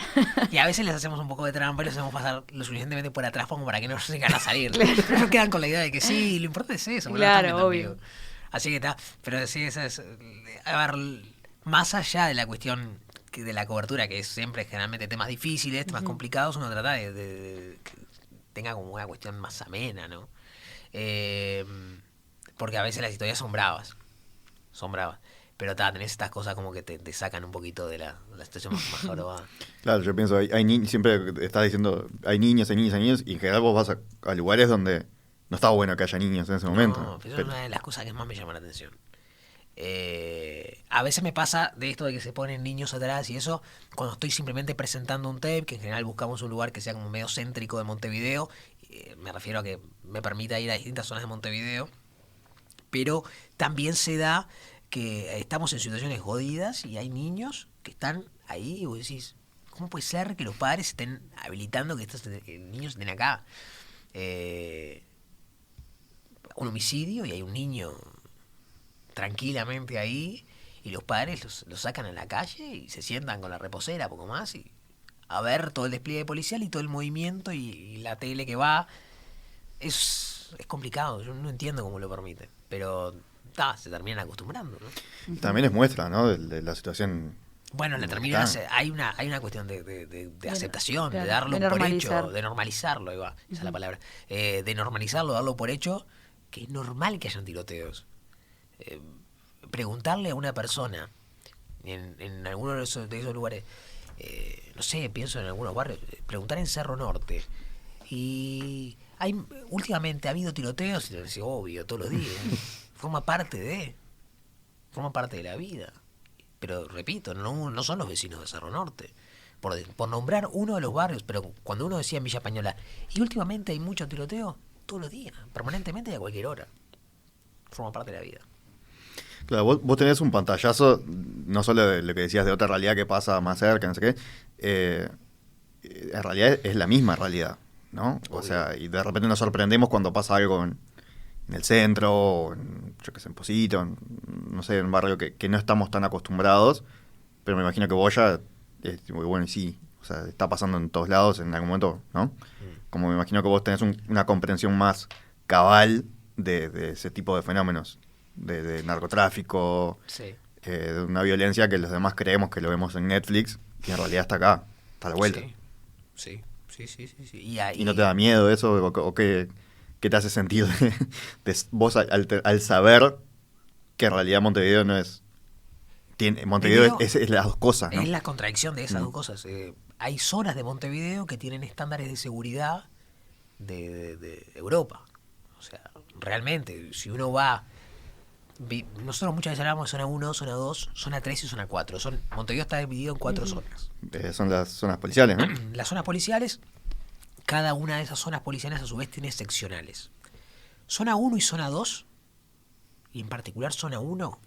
Y a veces les hacemos un poco de trampa y los hacemos pasar lo suficientemente por atrás como para que no se llegan a salir. Claro. Pero ellos quedan con la idea de que sí, lo importante es eso. porque Claro, no están obvio. conmigo. Así que está. Pero sí, esa es. A ver, más allá de la cuestión de la cobertura, que es siempre generalmente temas difíciles, temas complicados, uno trata de que tenga como una cuestión más amena, ¿no? Porque a veces las historias son bravas. Pero tenés estas cosas como que te sacan un poquito de la situación más jorobada. Claro, yo pienso, siempre estás diciendo, hay niños, y en general vos vas a lugares donde no está bueno que haya niños en ese momento. No, pero eso es una de las cosas que más me llama la atención. A veces me pasa de esto de que se ponen niños atrás y eso, cuando estoy simplemente presentando un tape, que en general buscamos un lugar que sea como medio céntrico de Montevideo, me refiero a que me permita ir a distintas zonas de Montevideo, pero también se da que estamos en situaciones jodidas y hay niños que están ahí y vos decís, ¿cómo puede ser que los padres estén habilitando que estos niños estén acá? Un homicidio y hay un niño tranquilamente ahí y los padres los sacan a la calle y se sientan con la reposera poco más y a ver todo el despliegue policial y todo el movimiento y la tele que va. Es complicado, yo no entiendo cómo lo permiten, pero se terminan acostumbrando, ¿no? También es muestra, ¿no? De la situación. Bueno, hay una cuestión de aceptación, claro, de darlo de por normalizar. hecho, de normalizarlo, ahí va, esa es la palabra, de normalizarlo, darlo por hecho, que es normal que hayan tiroteos. Preguntarle a una persona en alguno de esos lugares, no sé, pienso en algunos barrios, preguntar en Cerro Norte, y últimamente ha habido tiroteos, y te decía, obvio, todos los días, forma parte de la vida. Pero repito, no son los vecinos de Cerro Norte. Por nombrar uno de los barrios, pero cuando uno decía en Villa Española, y últimamente hay mucho tiroteo, todos los días, permanentemente y a cualquier hora. Forma parte de la vida. Claro, vos tenés un pantallazo, no solo de lo que decías de otra realidad que pasa más cerca, no sé qué. En realidad es la misma realidad, ¿no? Obvio. O sea, y de repente nos sorprendemos cuando pasa algo en el centro, o en Posito, no sé, en un barrio que no estamos tan acostumbrados, pero me imagino que vos ya, muy bueno, y sí, o sea, está pasando en todos lados en algún momento, ¿no? Como me imagino que vos tenés una comprensión más cabal de ese tipo de fenómenos, de narcotráfico, Sí. de una violencia que los demás creemos que lo vemos en Netflix, y en realidad está acá, está a la vuelta. Sí. ¿Y no te da miedo eso? ¿O qué ¿qué te hace sentir vos al saber que en realidad Montevideo no es... Montevideo es las dos cosas, ¿no? Es la contradicción de esas dos cosas. Hay zonas de Montevideo que tienen estándares de seguridad de Europa. O sea, realmente, si uno va... Nosotros muchas veces hablamos de zona 1, zona 2, zona 3 y zona 4. Montevideo está dividido en 4 zonas. Son las zonas policiales, ¿no? Las zonas policiales, cada una de esas zonas policiales a su vez tiene seccionales. Zona 1 y zona 2, y en particular zona 1,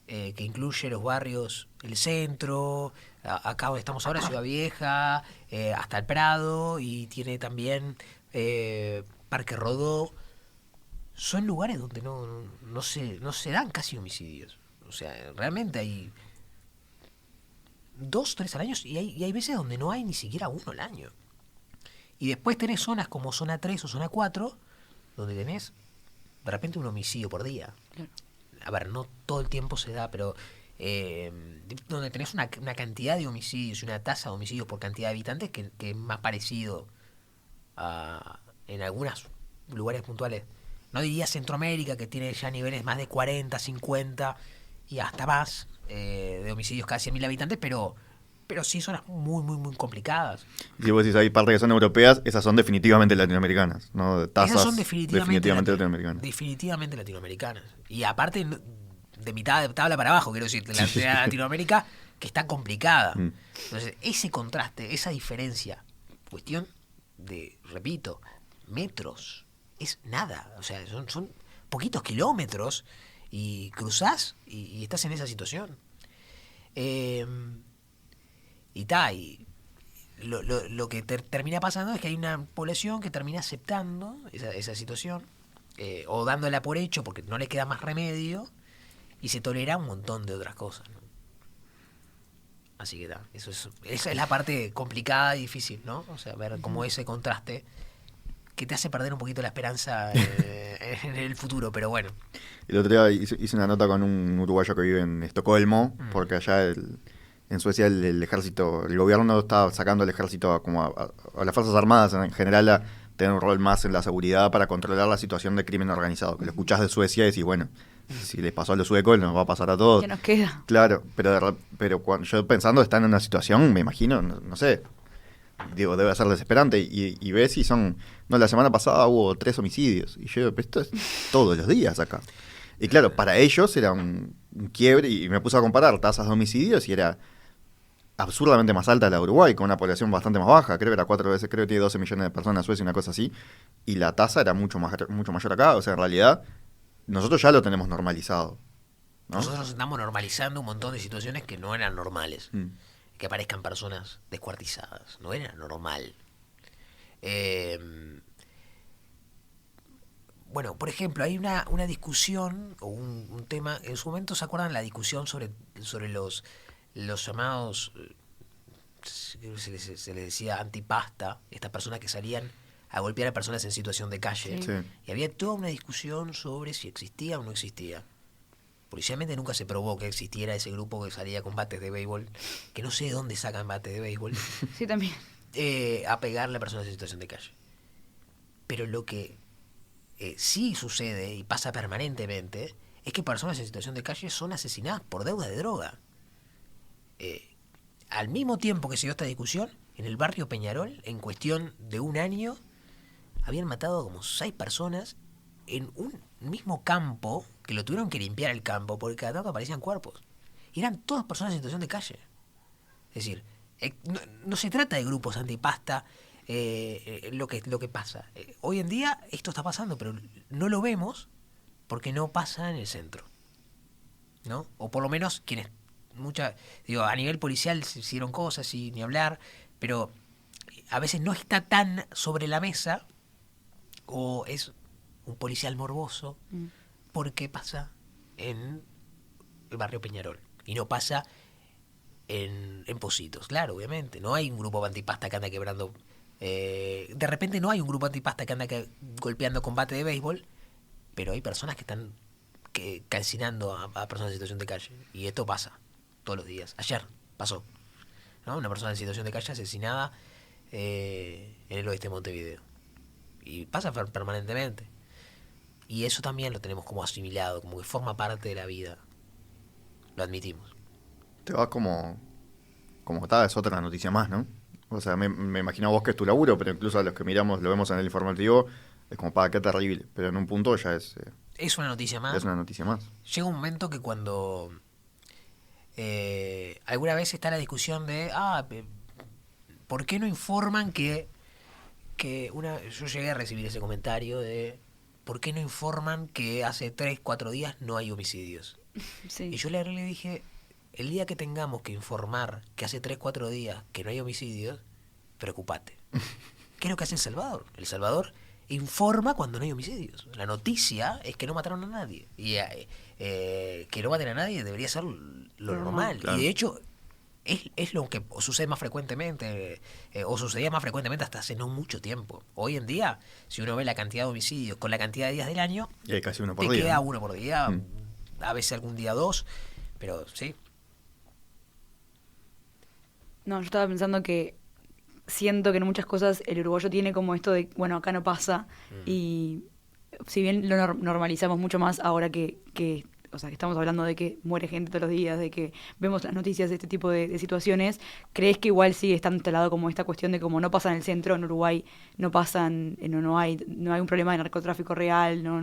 que incluye los barrios, el centro, acá donde estamos ahora, Ciudad Vieja, hasta el Prado, y tiene también Parque Rodó. Son lugares donde no se dan casi homicidios. O sea, realmente hay 2, 3 al año, y hay veces donde no hay ni siquiera uno al año. Y después tenés zonas como zona 3 o zona 4, donde tenés de repente un homicidio por día. Claro. A ver, no todo el tiempo se da, pero donde tenés una cantidad de homicidios y una tasa de homicidios por cantidad de habitantes que es más parecido en algunos lugares puntuales. No diría Centroamérica, que tiene ya niveles más de 40, 50 y hasta más de homicidios cada 100.000 habitantes, pero sí son muy, muy, muy complicadas. Si vos decís hay partes que son europeas, esas son definitivamente latinoamericanas, ¿no? Tasas Esas son definitivamente latinoamericanas. Definitivamente latinoamericanas. Y aparte, de mitad de tabla para abajo, quiero decir, de Latinoamérica, que está complicada. Entonces, ese contraste, esa diferencia, cuestión de, repito, metros, es nada. O sea, son poquitos kilómetros y cruzás y estás en esa situación. Y lo que termina pasando es que hay una población que termina aceptando esa situación, o dándola por hecho porque no le queda más remedio, y se tolera un montón de otras cosas, ¿no? Así que esa es la parte complicada y difícil, ¿no? O sea, ver cómo ese contraste que te hace perder un poquito la esperanza en el futuro, pero bueno. El otro día hice una nota con un uruguayo que vive en Estocolmo, porque allá en Suecia el ejército, el gobierno está sacando al ejército a las Fuerzas Armadas en general a tener un rol más en la seguridad para controlar la situación de crimen organizado. Que lo escuchás de Suecia y decís, bueno, si les pasó a los suecos, nos va a pasar a todos. ¿Qué nos queda? Claro, pero cuando yo pensando están en una situación, me imagino, no sé, digo, debe ser desesperante, y ves y la semana pasada hubo 3 homicidios, y yo digo, pero esto es todos los días acá. Y claro, para ellos era un quiebre, y me puse a comparar tasas de homicidios, y era absurdamente más alta la de Uruguay, con una población bastante más baja, creo que era 4 veces, creo que tiene 12 millones de personas Suecia, una cosa así, y la tasa era mucho mayor acá. O sea, en realidad, nosotros ya lo tenemos normalizado, ¿no? Nosotros estamos normalizando un montón de situaciones que no eran normales. Que aparezcan personas descuartizadas, no era normal. Bueno, por ejemplo, hay una discusión o un tema, en su momento se acuerdan la discusión sobre los llamados, se les decía antipasta, estas personas que salían a golpear a personas en situación de calle. Sí. Y había toda una discusión sobre si existía o no existía. Policialmente nunca se probó que existiera ese grupo que salía con bates de béisbol, que no sé de dónde sacan bates de béisbol, Sí, también. a pegarle a personas en situación de calle. Pero lo que sí sucede y pasa permanentemente es que personas en situación de calle son asesinadas por deuda de droga. Al mismo tiempo que se dio esta discusión, en el barrio Peñarol, en cuestión de un año, habían matado como 6 personas en un mismo campo, que lo tuvieron que limpiar el campo, porque cada tanto aparecían cuerpos. Y eran todas personas en situación de calle. Es decir, no se trata de grupos antipasta, lo que pasa. Hoy en día esto está pasando, pero no lo vemos porque no pasa en el centro, ¿no? O por lo menos quienes a nivel policial se hicieron cosas y ni hablar, pero a veces no está tan sobre la mesa, o es un policial morboso, porque pasa en el barrio Peñarol y no pasa en Positos. Claro, obviamente, no hay un grupo antipasta que anda quebrando, de repente no hay un grupo antipasta que anda golpeando con bate de béisbol, pero hay personas que están calcinando a personas en situación de calle, y esto pasa todos los días. Ayer pasó, ¿no? Una persona en situación de calle asesinada en el oeste de Montevideo. y pasa permanentemente. Y eso también lo tenemos como asimilado, como que forma parte de la vida. Lo admitimos. Te vas como está, es otra noticia más, ¿no? O sea, me imagino vos que es tu laburo, pero incluso a los que miramos, lo vemos en el informativo, es como, qué terrible. Pero en un punto ya Es una noticia más. es una noticia más. Llega un momento que cuando alguna vez está la discusión de, ¿por qué no informan que yo llegué a recibir ese comentario de, ¿por qué no informan que hace 3, 4 días no hay homicidios? Sí. Y yo le dije, el día que tengamos que informar que hace 3, 4 días que no hay homicidios, preocupate. ¿Qué es lo que hace El Salvador? El Salvador informa cuando no hay homicidios. La noticia es que no mataron a nadie. Y que no maten a nadie debería ser lo normal. Claro. Y de hecho, es lo que sucede más frecuentemente, o sucedía más frecuentemente hasta hace no mucho tiempo. Hoy en día, si uno ve la cantidad de homicidios con la cantidad de días del año, Y hay casi uno por te día. queda ¿no? uno por día, Mm. a veces algún día 2, pero sí. No, yo estaba pensando que siento que en muchas cosas el uruguayo tiene como esto de, bueno, acá no pasa, y si bien lo normalizamos mucho más ahora que o sea, que estamos hablando de que muere gente todos los días, de que vemos las noticias de este tipo de situaciones, ¿crees que igual sigue estando instalado como esta cuestión de como no pasa en el centro, en Uruguay no pasan, no hay un problema de narcotráfico real, no?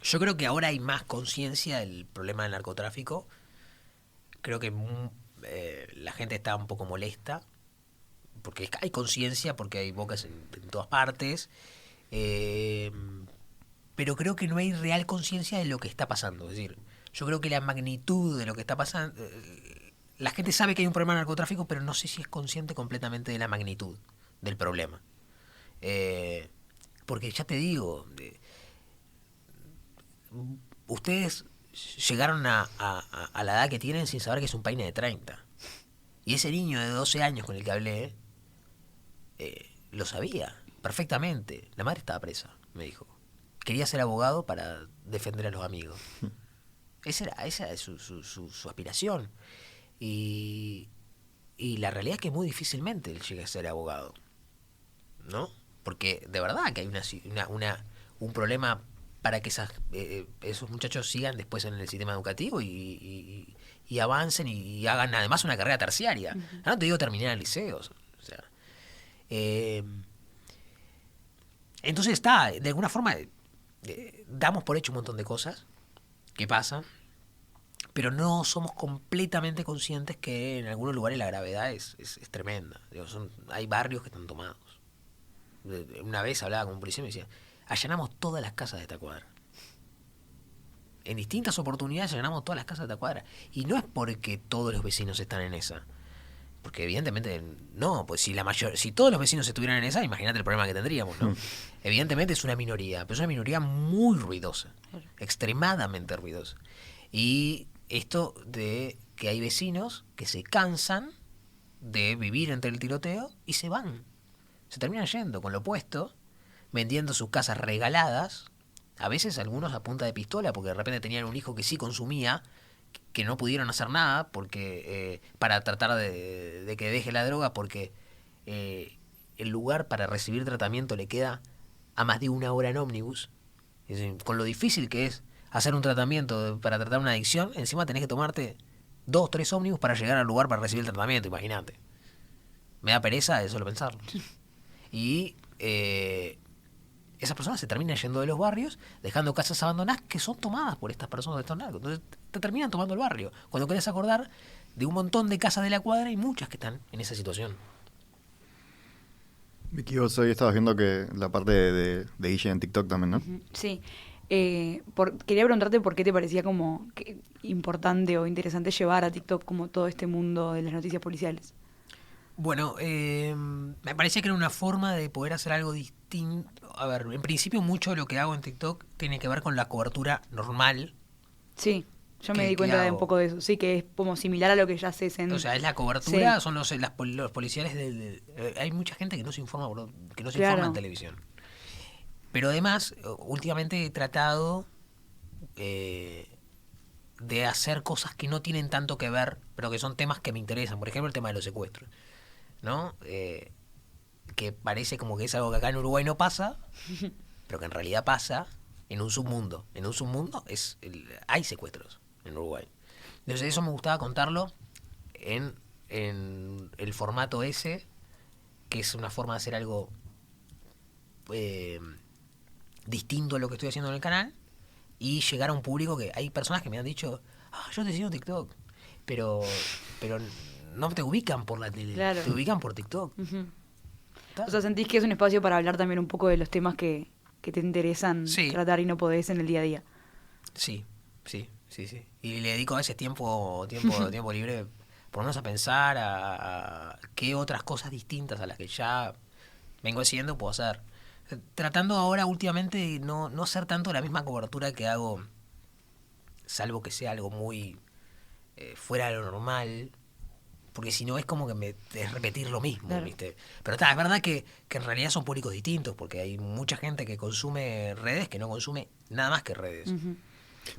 Yo creo que ahora hay más conciencia del problema del narcotráfico. Creo que la gente está un poco molesta, porque hay conciencia, porque hay bocas en todas partes, pero creo que no hay real conciencia de lo que está pasando. Es decir, yo creo que la magnitud de lo que está pasando, la gente sabe que hay un problema de narcotráfico, pero no sé si es consciente completamente de la magnitud del problema. Porque ya te digo, ustedes llegaron a la edad que tienen sin saber que es un paine de 30. Y ese niño de 12 años con el que hablé, lo sabía perfectamente. La madre estaba presa, me dijo. Quería ser abogado para defender a los amigos. Esa era su aspiración. Y la realidad es que muy difícilmente él llega a ser abogado, ¿no? Porque de verdad que hay un problema para que esos muchachos sigan después en el sistema educativo y avancen y hagan además una carrera terciaria. No te digo terminar liceos. O sea, entonces de alguna forma damos por hecho un montón de cosas que pasan, pero no somos completamente conscientes que en algunos lugares la gravedad es tremenda. Digo, hay barrios que están tomados. Una vez hablaba con un policía y me decía, allanamos todas las casas de esta cuadra. En distintas oportunidades allanamos todas las casas de esta cuadra. Y no es porque todos los vecinos están en esa. Porque evidentemente no, pues si todos los vecinos estuvieran en esa, imagínate el problema que tendríamos, ¿no? Evidentemente es una minoría, pero es una minoría muy ruidosa, extremadamente ruidosa. Y esto de que hay vecinos que se cansan de vivir entre el tiroteo y se van. Se terminan yendo con lo opuesto, vendiendo sus casas regaladas, a veces algunos a punta de pistola, porque de repente tenían un hijo que sí consumía, que no pudieron hacer nada porque para tratar de que deje la droga, porque el lugar para recibir tratamiento le queda a más de 1 hora en ómnibus. Es decir, con lo difícil que es hacer un tratamiento para tratar una adicción, encima tenés que tomarte 2, 3 ómnibus para llegar al lugar para recibir el tratamiento, imagínate. Me da pereza de solo pensarlo. Y esas personas se terminan yendo de los barrios, dejando casas abandonadas que son tomadas por estas personas de estos narcos. Entonces te terminan tomando el barrio. Cuando querés acordar de un montón de casas de la cuadra, hay muchas que están en esa situación. Vicky, vos hoy estabas viendo que la parte de Guille en TikTok también, ¿no? Sí. Quería preguntarte por qué te parecía como importante o interesante llevar a TikTok como todo este mundo de las noticias policiales. Bueno, me parecía que era una forma de poder hacer algo distinto. A ver, en principio mucho de lo que hago en TikTok tiene que ver con la cobertura normal. Sí, yo me ¿Qué- di qué cuenta de un hago? poco de eso. Sí, que es como similar a lo que ya haces en... O sea, es la cobertura, Sí. son los policiales hay mucha gente que no se informa, que no se Claro. informa en televisión. Pero además, últimamente he tratado de hacer cosas que no tienen tanto que ver, pero que son temas que me interesan. Por ejemplo, el tema de los secuestros, ¿no? que parece como que es algo que acá en Uruguay no pasa, pero que en realidad pasa en un submundo. En un submundo hay secuestros en Uruguay. Entonces eso me gustaba contarlo en el formato ese, que es una forma de hacer algo distinto a lo que estoy haciendo en el canal, y llegar a un público que hay personas que me han dicho, yo te sigo en TikTok, pero no te ubican por la tele, Claro. te ubican por TikTok. Ujú. O sea, ¿sentís que es un espacio para hablar también un poco de los temas que te interesan Sí. tratar y no podés en el día a día? Sí. Y le dedico a veces tiempo libre, por lo menos a pensar a qué otras cosas distintas a las que ya vengo haciendo puedo hacer. Tratando ahora últimamente de no hacer tanto la misma cobertura que hago, salvo que sea algo muy fuera de lo normal, porque si no es como que es repetir lo mismo, Claro. ¿viste? Pero es verdad que en realidad son públicos distintos, porque hay mucha gente que consume redes que no consume nada más que redes. Ujú.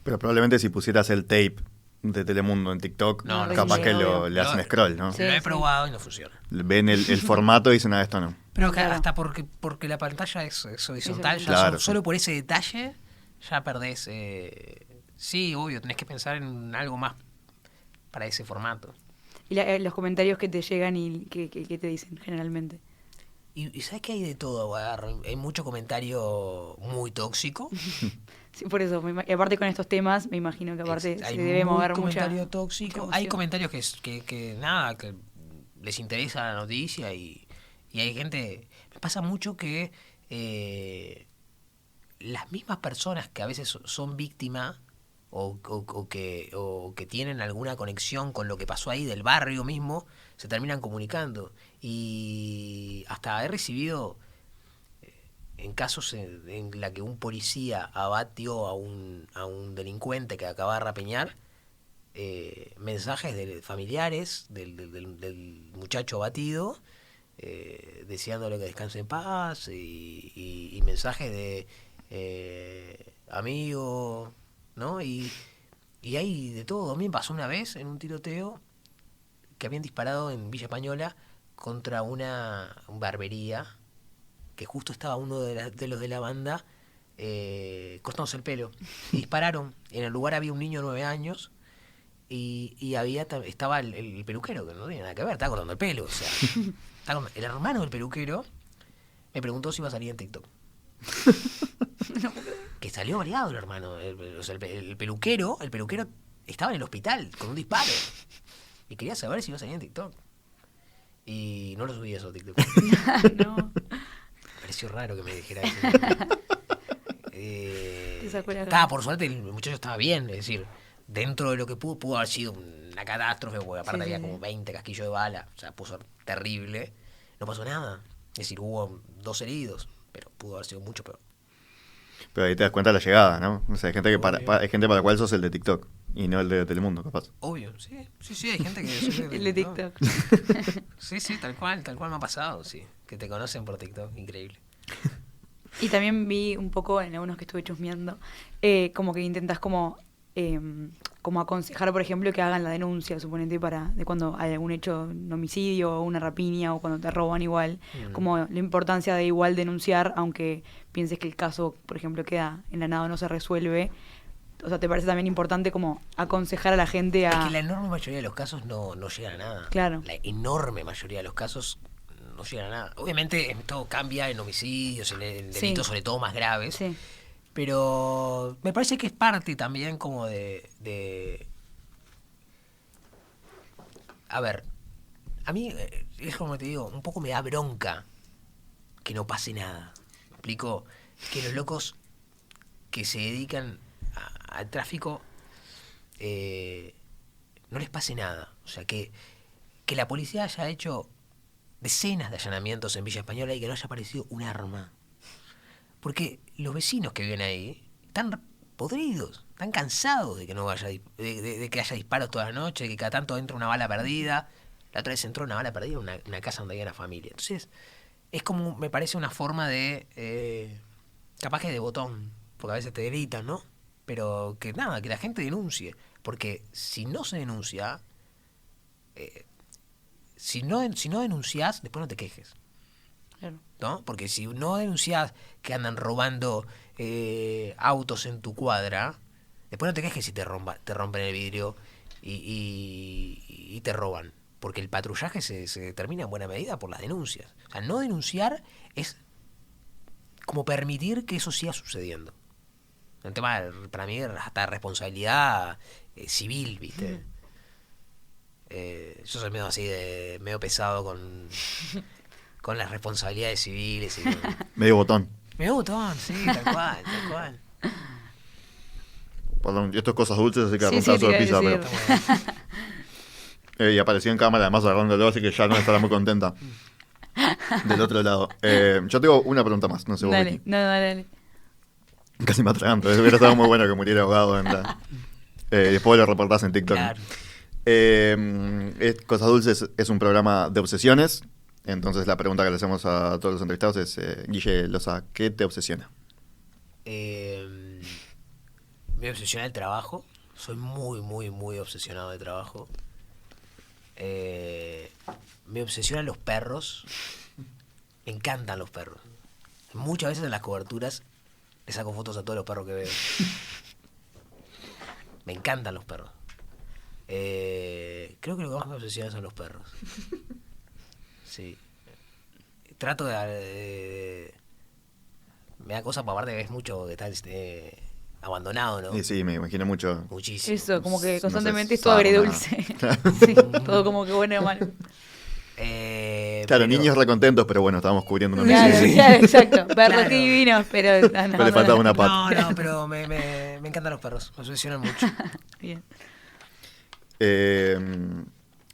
Pero probablemente si pusieras el tape de Telemundo en TikTok, No, capaz sí, que obvio. le hacen scroll, ¿no? Sí. Lo he probado y no funciona. Ven el formato y dicen, esto no. Pero Claro. hasta porque la pantalla es horizontal, ya Claro, solo por ese detalle ya perdés. Sí, obvio, tenés que pensar en algo más para ese formato. Y los comentarios que te llegan y que te dicen generalmente. Y ¿sabes qué hay de todo, Agarro? Hay mucho comentario muy tóxico. Sí, por eso. Y aparte con estos temas, me imagino que aparte Hay se debe muy mover comentario mucha tóxico. emoción. Hay comentarios que nada, que les interesa la noticia y hay gente... Me pasa mucho que las mismas personas que a veces son víctimas o que tienen alguna conexión con lo que pasó ahí del barrio mismo, se terminan comunicando. Y hasta he recibido en casos en la que un policía abatió a un delincuente que acaba de rapiñar, mensajes de familiares del muchacho abatido, deseándole que descanse en paz, y mensajes de amigo, ¿no? Y hay de todo. A mí me pasó una vez en un tiroteo que habían disparado en Villa Española contra una barbería, que justo estaba uno de los de la banda cortándose el pelo. Y dispararon. En el lugar había un niño de 9 años y estaba el peluquero, que no tenía nada que ver, estaba cortando el pelo. O sea, el hermano del peluquero me preguntó si iba a salir en TikTok. Que salió variado el hermano. El peluquero estaba en el hospital con un disparo. Y quería saber si iba a salir en TikTok. Y no lo subí eso a TikTok. No. Me pareció raro que me dijera eso. Te sacó la Estaba, gana. por suerte, el muchacho estaba bien. Es decir, dentro de lo que pudo haber sido una catástrofe, porque aparte Sí, había sí, como sí. 20 casquillos de bala. O sea, pudo ser terrible. No pasó nada. Es decir, hubo 2 heridos, pero pudo haber sido mucho peor. Pero ahí te das cuenta de la llegada, ¿no? O sea, hay gente, Obvio. hay gente para la cual sos el de TikTok y no el de Telemundo, capaz. Obvio, sí, hay gente que... El de TikTok. Sí, tal cual me ha pasado, sí. Que te conocen por TikTok, increíble. Y también vi un poco en algunos que estuve chusmeando, como que intentas como aconsejar, por ejemplo, que hagan la denuncia, suponete, de cuando hay algún hecho de homicidio o una rapiña o cuando te roban igual, como la importancia de igual denunciar, aunque pienses que el caso, por ejemplo, queda en la nada o no se resuelve. O sea, ¿te parece también importante como aconsejar a la gente a... Es que la enorme mayoría de los casos no llegan a nada. Claro. La enorme mayoría de los casos no llegan a nada. Obviamente todo cambia en homicidios, en delitos Sí. sobre todo más graves. Sí. Pero me parece que es parte también como de... A ver, a mí es como te digo, un poco me da bronca que no pase nada. ¿Me explico? Que los locos que se dedican al tráfico no les pase nada. O sea, que la policía haya hecho decenas de allanamientos en Villa Española y que no haya aparecido un arma. Porque los vecinos que viven ahí están podridos, están cansados de que no haya de que haya disparos toda la noche, de que cada tanto entra una bala perdida. La otra vez entró una bala perdida en una casa donde había una familia. Entonces, es como, me parece una forma de capaz que de botón, porque a veces te gritan, ¿no? Pero que nada, que la gente denuncie. Porque si no se denuncia, si no denunciás, después no te quejes. Claro. ¿no? Porque si no denunciás que andan robando autos en tu cuadra, después no te quejes si te rompen el vidrio y te roban. Porque el patrullaje se determina en buena medida por las denuncias. O sea, no denunciar es como permitir que eso siga sucediendo. El tema, para mí, hasta responsabilidad civil, ¿viste? Yo soy medio así, medio pesado con las responsabilidades civiles. Medio botón. Medio botón, sí, tal cual, tal cual. Perdón, esto es cosas dulces, así que Sí, arrancazo te de iba a pizza. decir. Pero... y apareció en cámara, además agarrándolo, así que ya no estará muy contenta. Del otro lado. Yo tengo una pregunta más, no sé vos, Dale, Vicky. dale. Casi me atraganto, hubiera estado muy bueno que muriera ahogado en la... después lo reportás en TikTok. Claro. Cosas Dulces es un programa de obsesiones. Entonces la pregunta que le hacemos a todos los entrevistados es, Guille Loza, ¿qué te obsesiona? Me obsesiona el trabajo. Soy muy, muy, muy obsesionado de trabajo. Me obsesionan los perros. Me encantan los perros. Muchas veces en las coberturas le saco fotos a todos los perros que veo. Me encantan los perros. Creo que lo que más me obsesiona son los perros. Sí. Trato de me da cosa, aparte que es mucho que está abandonado, ¿no? Sí, me imagino mucho. Muchísimo. Eso, como que No sé, constantemente es todo sarna. agridulce. Sí, todo como que bueno o malo. Claro, Pero- niños recontentos, pero bueno, estábamos cubriendo una Claro, misión. claro, exacto. Perros Claro. divinos, pero... Pero le faltaba una pata. No, pero me encantan los perros. Me obsesionan mucho. Bien.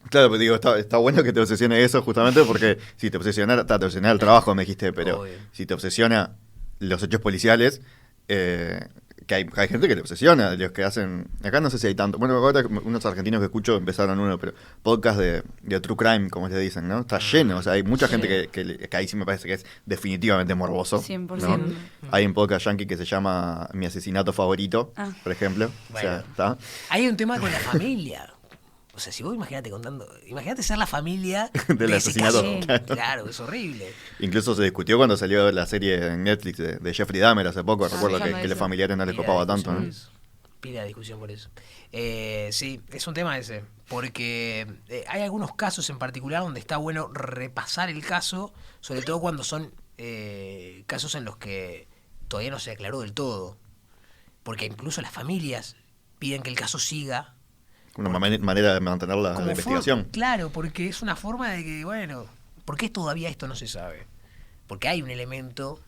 Claro, pero digo, está bueno que te obsesione eso justamente porque si te obsesiona el trabajo, me dijiste, pero Obvio. si te obsesiona los hechos policiales, que hay gente que le obsesiona, los que hacen, acá no sé si hay tanto, bueno, ahora unos argentinos que escucho empezaron uno, pero podcast de True Crime, como le dicen, ¿no? Está lleno, o sea, hay mucha gente que ahí sí me parece que es definitivamente morboso. 100%. ¿no? Hay un podcast yankee que se llama Mi asesinato favorito, por ejemplo. O sea, Bueno. está. Hay un tema con la familia. O sea, si vos imagínate ser la familia Del de ese asesinato. caso. Claro, es horrible. Incluso se discutió cuando salió la serie en Netflix de Jeffrey Dahmer hace poco. Recuerdo escuchando que los eso. familiares no les Pila copaba de tanto, discusión ¿no? por eso. Pila de discusión por eso. Sí, es un tema ese. Porque hay algunos casos en particular donde está bueno repasar el caso, sobre todo cuando son casos en los que todavía no se aclaró del todo. Porque incluso las familias piden que el caso siga. Una manera de mantener la Como investigación. Claro, porque es una forma de que, bueno, ¿por qué todavía esto no se sabe? Porque hay un elemento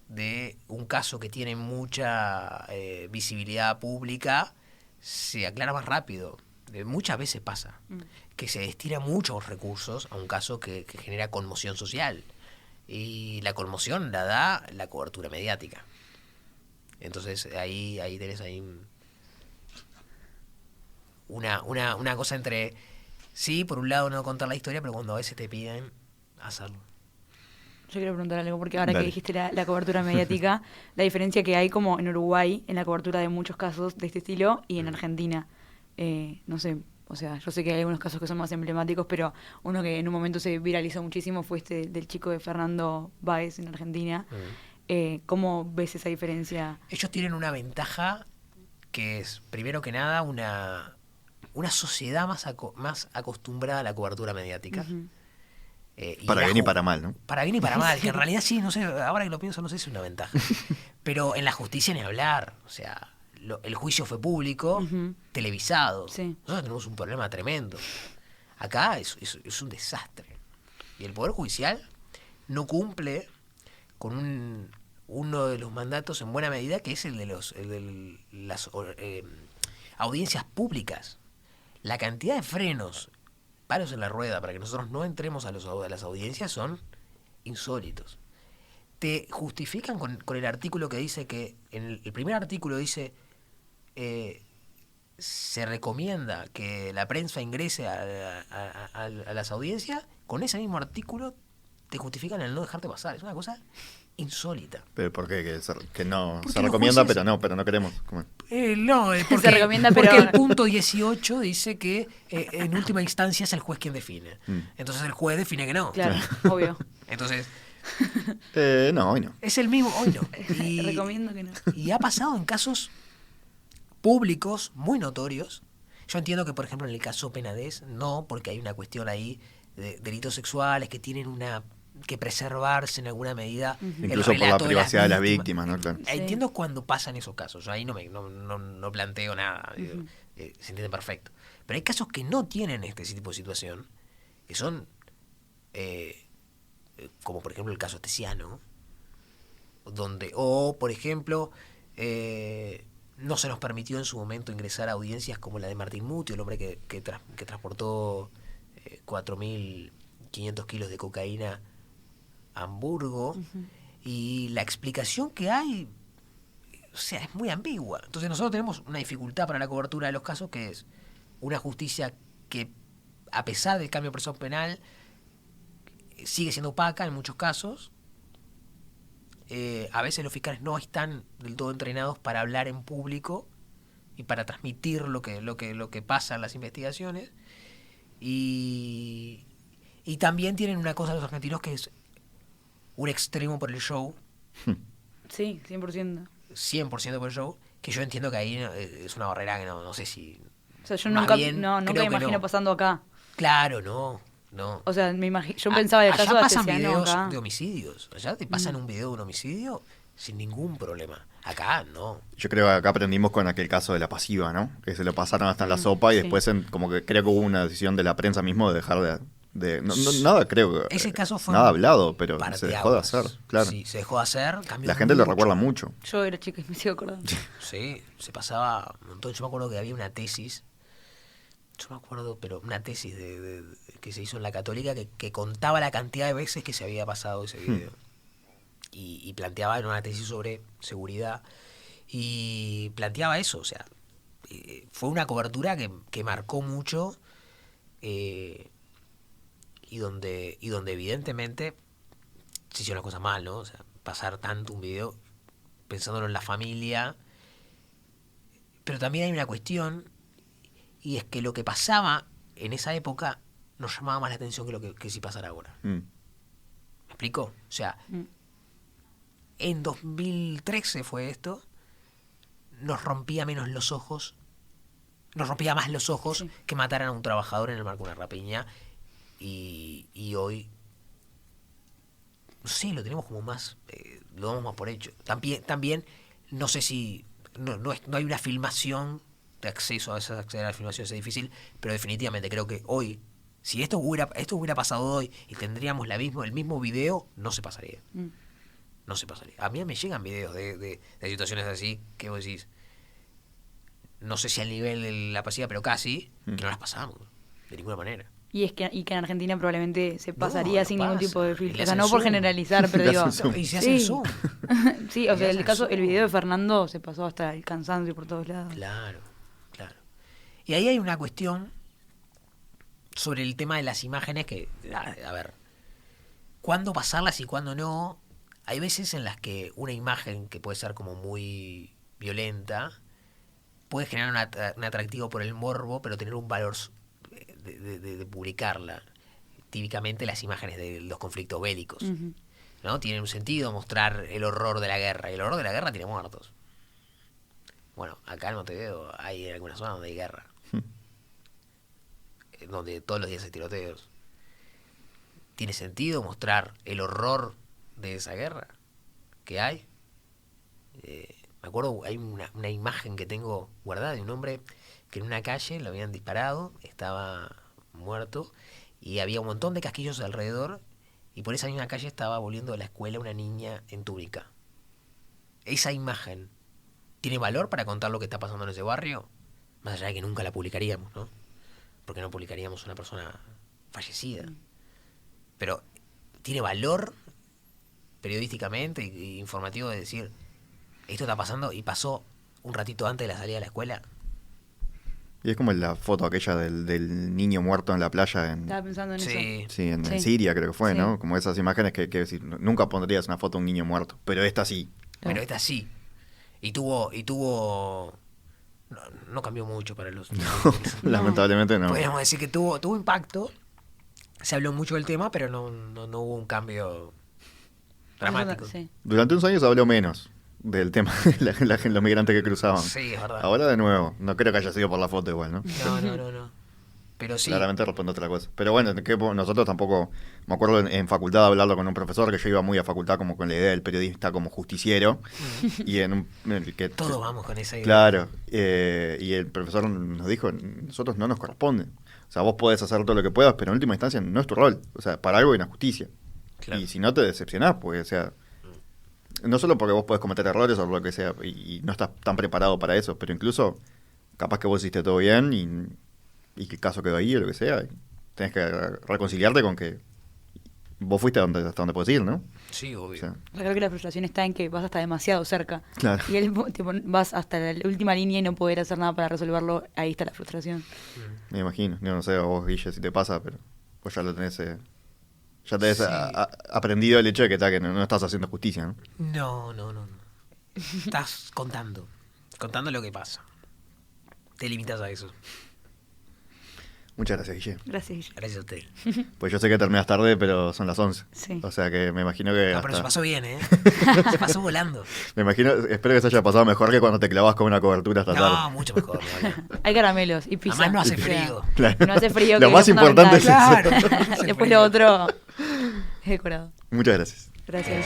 de un caso que tiene mucha visibilidad pública, se aclara más rápido. Muchas veces pasa que se destina muchos recursos a un caso que genera conmoción social. Y la conmoción la da la cobertura mediática. Entonces ahí tenés ahí una cosa entre, sí, por un lado no contar la historia, pero cuando a veces te piden hacerlo. Yo quiero preguntar algo, porque ahora Dale. que dijiste la cobertura mediática, la diferencia que hay como en Uruguay, en la cobertura de muchos casos de este estilo, y en Argentina. No sé, o sea, yo sé que hay algunos casos que son más emblemáticos, pero uno que en un momento se viralizó muchísimo fue este del chico de Fernando Báez en Argentina. ¿Cómo ves esa diferencia? Ellos tienen una ventaja que es, primero que nada, una sociedad más acostumbrada a la cobertura mediática. Ujú. Para bien y para mal, ¿no? Para bien y para mal, que en realidad sí, no sé, ahora que lo pienso, no sé si es una ventaja. Pero en la justicia ni hablar, o sea, el juicio fue público, Ujú. televisado. Sí. Nosotros tenemos un problema tremendo. Acá es un desastre. Y el Poder Judicial no cumple con uno de los mandatos en buena medida, que es el de las audiencias públicas. La cantidad de frenos, palos en la rueda para que nosotros no entremos a las audiencias son insólitos. Te justifican con el artículo que dice que, en el primer artículo dice, se recomienda que la prensa ingrese a las audiencias, con ese mismo artículo te justifican el no dejarte pasar. Es una cosa insólita. Pero ¿por qué? Que no Porque se los recomienda, jueces- pero no queremos. ¿Cómo? No, porque, Se recomienda, porque pero- el punto 18 dice que en última instancia es el juez quien define. Entonces el juez define que no. Claro, obvio. Entonces, No, hoy no. Es el mismo, hoy no. Recomiendo que no. Y ha pasado en casos públicos muy notorios. Yo entiendo que, por ejemplo, en el caso Penades, no, porque hay una cuestión ahí de delitos sexuales que tienen que preservarse en alguna medida. El Incluso por la relato privacidad de las víctimas, ¿no? Claro. Sí. Entiendo cuando pasan esos casos. Yo ahí no planteo nada. Digo, se entiende perfecto. Pero hay casos que no tienen este tipo de situación, que son, como por ejemplo el caso Tesiano, o por ejemplo, no se nos permitió en su momento ingresar a audiencias como la de Martín Muti, el hombre que transportó 4.500 kilos de cocaína a Hamburgo, y la explicación que hay, o sea, es muy ambigua. Entonces nosotros tenemos una dificultad para la cobertura de los casos, que es una justicia que, a pesar del cambio de presión penal, sigue siendo opaca en muchos casos. A veces los fiscales no están del todo entrenados para hablar en público y para transmitir lo que pasa en las investigaciones. Y también tienen una cosa los argentinos, que es un extremo por el show, Sí, 100%. 100% por el show, que yo entiendo que ahí es una barrera que no sé si... O sea, yo Más nunca, bien, nunca creo me que imagino no. pasando acá. Claro, no. O sea, yo pensaba del allá caso de pasan Tesiano videos acá. de homicidios. Allá te pasan un video de un homicidio sin ningún problema. Acá no. Yo creo que acá aprendimos con aquel caso de la pasiva, ¿no? Que se lo pasaron hasta en la sopa y sí. después como que creo que hubo una decisión de la prensa mismo de dejar nada creo que... Ese caso fue nada un hablado, pero se parteaguas. dejó de hacer, claro. Sí, se dejó de hacer. Cambió La gente lo mucho. recuerda mucho. Yo era chica y me sigo acordando. Sí, se pasaba un montón. Yo me acuerdo que había una tesis, pero una tesis que se hizo en la Católica que contaba la cantidad de veces que se había pasado ese video. Y planteaba, en una tesis sobre seguridad, y planteaba eso, o sea, fue una cobertura que marcó mucho, y donde evidentemente se hicieron las cosas mal, ¿no? O sea, pasar tanto un video pensándolo en la familia. Pero también hay una cuestión, y es que lo que pasaba en esa época nos llamaba más la atención que si pasara ahora. ¿Me explico? O sea, en 2013 fue esto, nos rompía más los ojos Sí. que mataran a un trabajador en el marco de una rapiña, y hoy, no sé, lo tenemos como más, lo damos más por hecho. También no sé si, no hay una filmación de acceso a acceder a la filmación, es difícil, pero definitivamente creo que hoy, si esto hubiera pasado hoy y tendríamos el mismo video, no se pasaría. No se pasaría. A mí me llegan videos de situaciones así que vos decís, no sé si al nivel de la pasiva, pero casi, que no las pasamos, de ninguna manera. Y que en Argentina probablemente se No, pasaría no sin pasa. ningún tipo de Y filtro. le O sea, hacen no por zoom. generalizar, pero Le digo... hacen zoom. Y se hace Sí. zoom. Sí, o Y sea, hacen el zoom. video de Fernando se pasó hasta el cansancio por todos lados. Claro. Y ahí hay una cuestión sobre el tema de las imágenes que, a ver, ¿cuándo pasarlas y cuándo no? Hay veces en las que una imagen que puede ser como muy violenta puede generar un atractivo por el morbo, pero tener un valor de publicarla. Típicamente las imágenes de los conflictos bélicos, ¿no? Tiene un sentido mostrar el horror de la guerra, y el horror de la guerra tiene muertos. Bueno, acá en Montevideo hay algunas zonas donde hay guerra, donde todos los días hay tiroteos. ¿Tiene sentido mostrar el horror de esa guerra que hay? Me acuerdo, hay una imagen que tengo guardada de un hombre que en una calle lo habían disparado, estaba muerto, y había un montón de casquillos alrededor, y por esa misma calle estaba volviendo de la escuela una niña en túnica. Esa imagen tiene valor para contar lo que está pasando en ese barrio, más allá de que nunca la publicaríamos, ¿no? Porque no publicaríamos una persona fallecida. Pero tiene valor periodísticamente y informativo de decir, esto está pasando y pasó un ratito antes de la salida de la escuela. Y es como la foto aquella del niño muerto en la playa Estaba pensando en eso. Sí, Sí, en Sí. Siria creo que fue, Sí. ¿no? Como esas imágenes que decir, nunca pondrías una foto de un niño muerto, pero esta sí. pero esta sí. Y tuvo no cambió mucho para los... Lamentablemente no. Podríamos decir que tuvo impacto. Se habló mucho del tema, pero no hubo un cambio Dramático. Sí. Durante unos años se habló menos del tema de los migrantes que cruzaban. Sí, es verdad. Ahora de nuevo, no creo que haya sido por la foto igual, ¿no? No. Pero sí. Claramente responde otra cosa. Pero bueno, que nosotros tampoco, me acuerdo en facultad hablarlo con un profesor que yo iba muy a facultad como con la idea del periodista como justiciero. Y en el que Todos vamos con esa idea. Claro, y el profesor nos dijo, nosotros no nos corresponde. O sea, vos podés hacer todo lo que puedas, pero en última instancia no es tu rol. O sea, para algo hay una justicia. Claro. Y si no te decepcionás, pues, o sea, no solo porque vos podés cometer errores o lo que sea, y no estás tan preparado para eso, pero incluso capaz que vos hiciste todo bien y que el caso quedó ahí o lo que sea, y tenés que reconciliarte con que vos fuiste hasta donde podés ir, ¿no? Sí, obvio. O sea, Creo que la frustración está en que vas hasta demasiado cerca. Claro. Y vas hasta la última línea y no poder hacer nada para resolverlo. Ahí está la frustración. me imagino. Yo no sé a vos, Guille, si te pasa, pero vos ya lo tenés... ya tenés Sí. aprendido el hecho de que no estás haciendo justicia, ¿no? No. Estás contando lo que pasa. Te limitas a eso. Muchas gracias, Guille. Gracias, Guille. Gracias a usted. Pues yo sé que terminas tarde, pero son las 11. Sí. O sea que me imagino que... No, pero se hasta- pasó bien, ¿eh? Se pasó volando. Me imagino, espero que se haya pasado mejor que cuando te clavas con una cobertura hasta No, tarde. mucho mejor. ¿No? Hay caramelos y pizza. Además no hace O sea, frío. Claro. No hace frío. Lo que más es importante es fundamental. eso. Claro. Después lo otro es decorado. Muchas gracias. Gracias.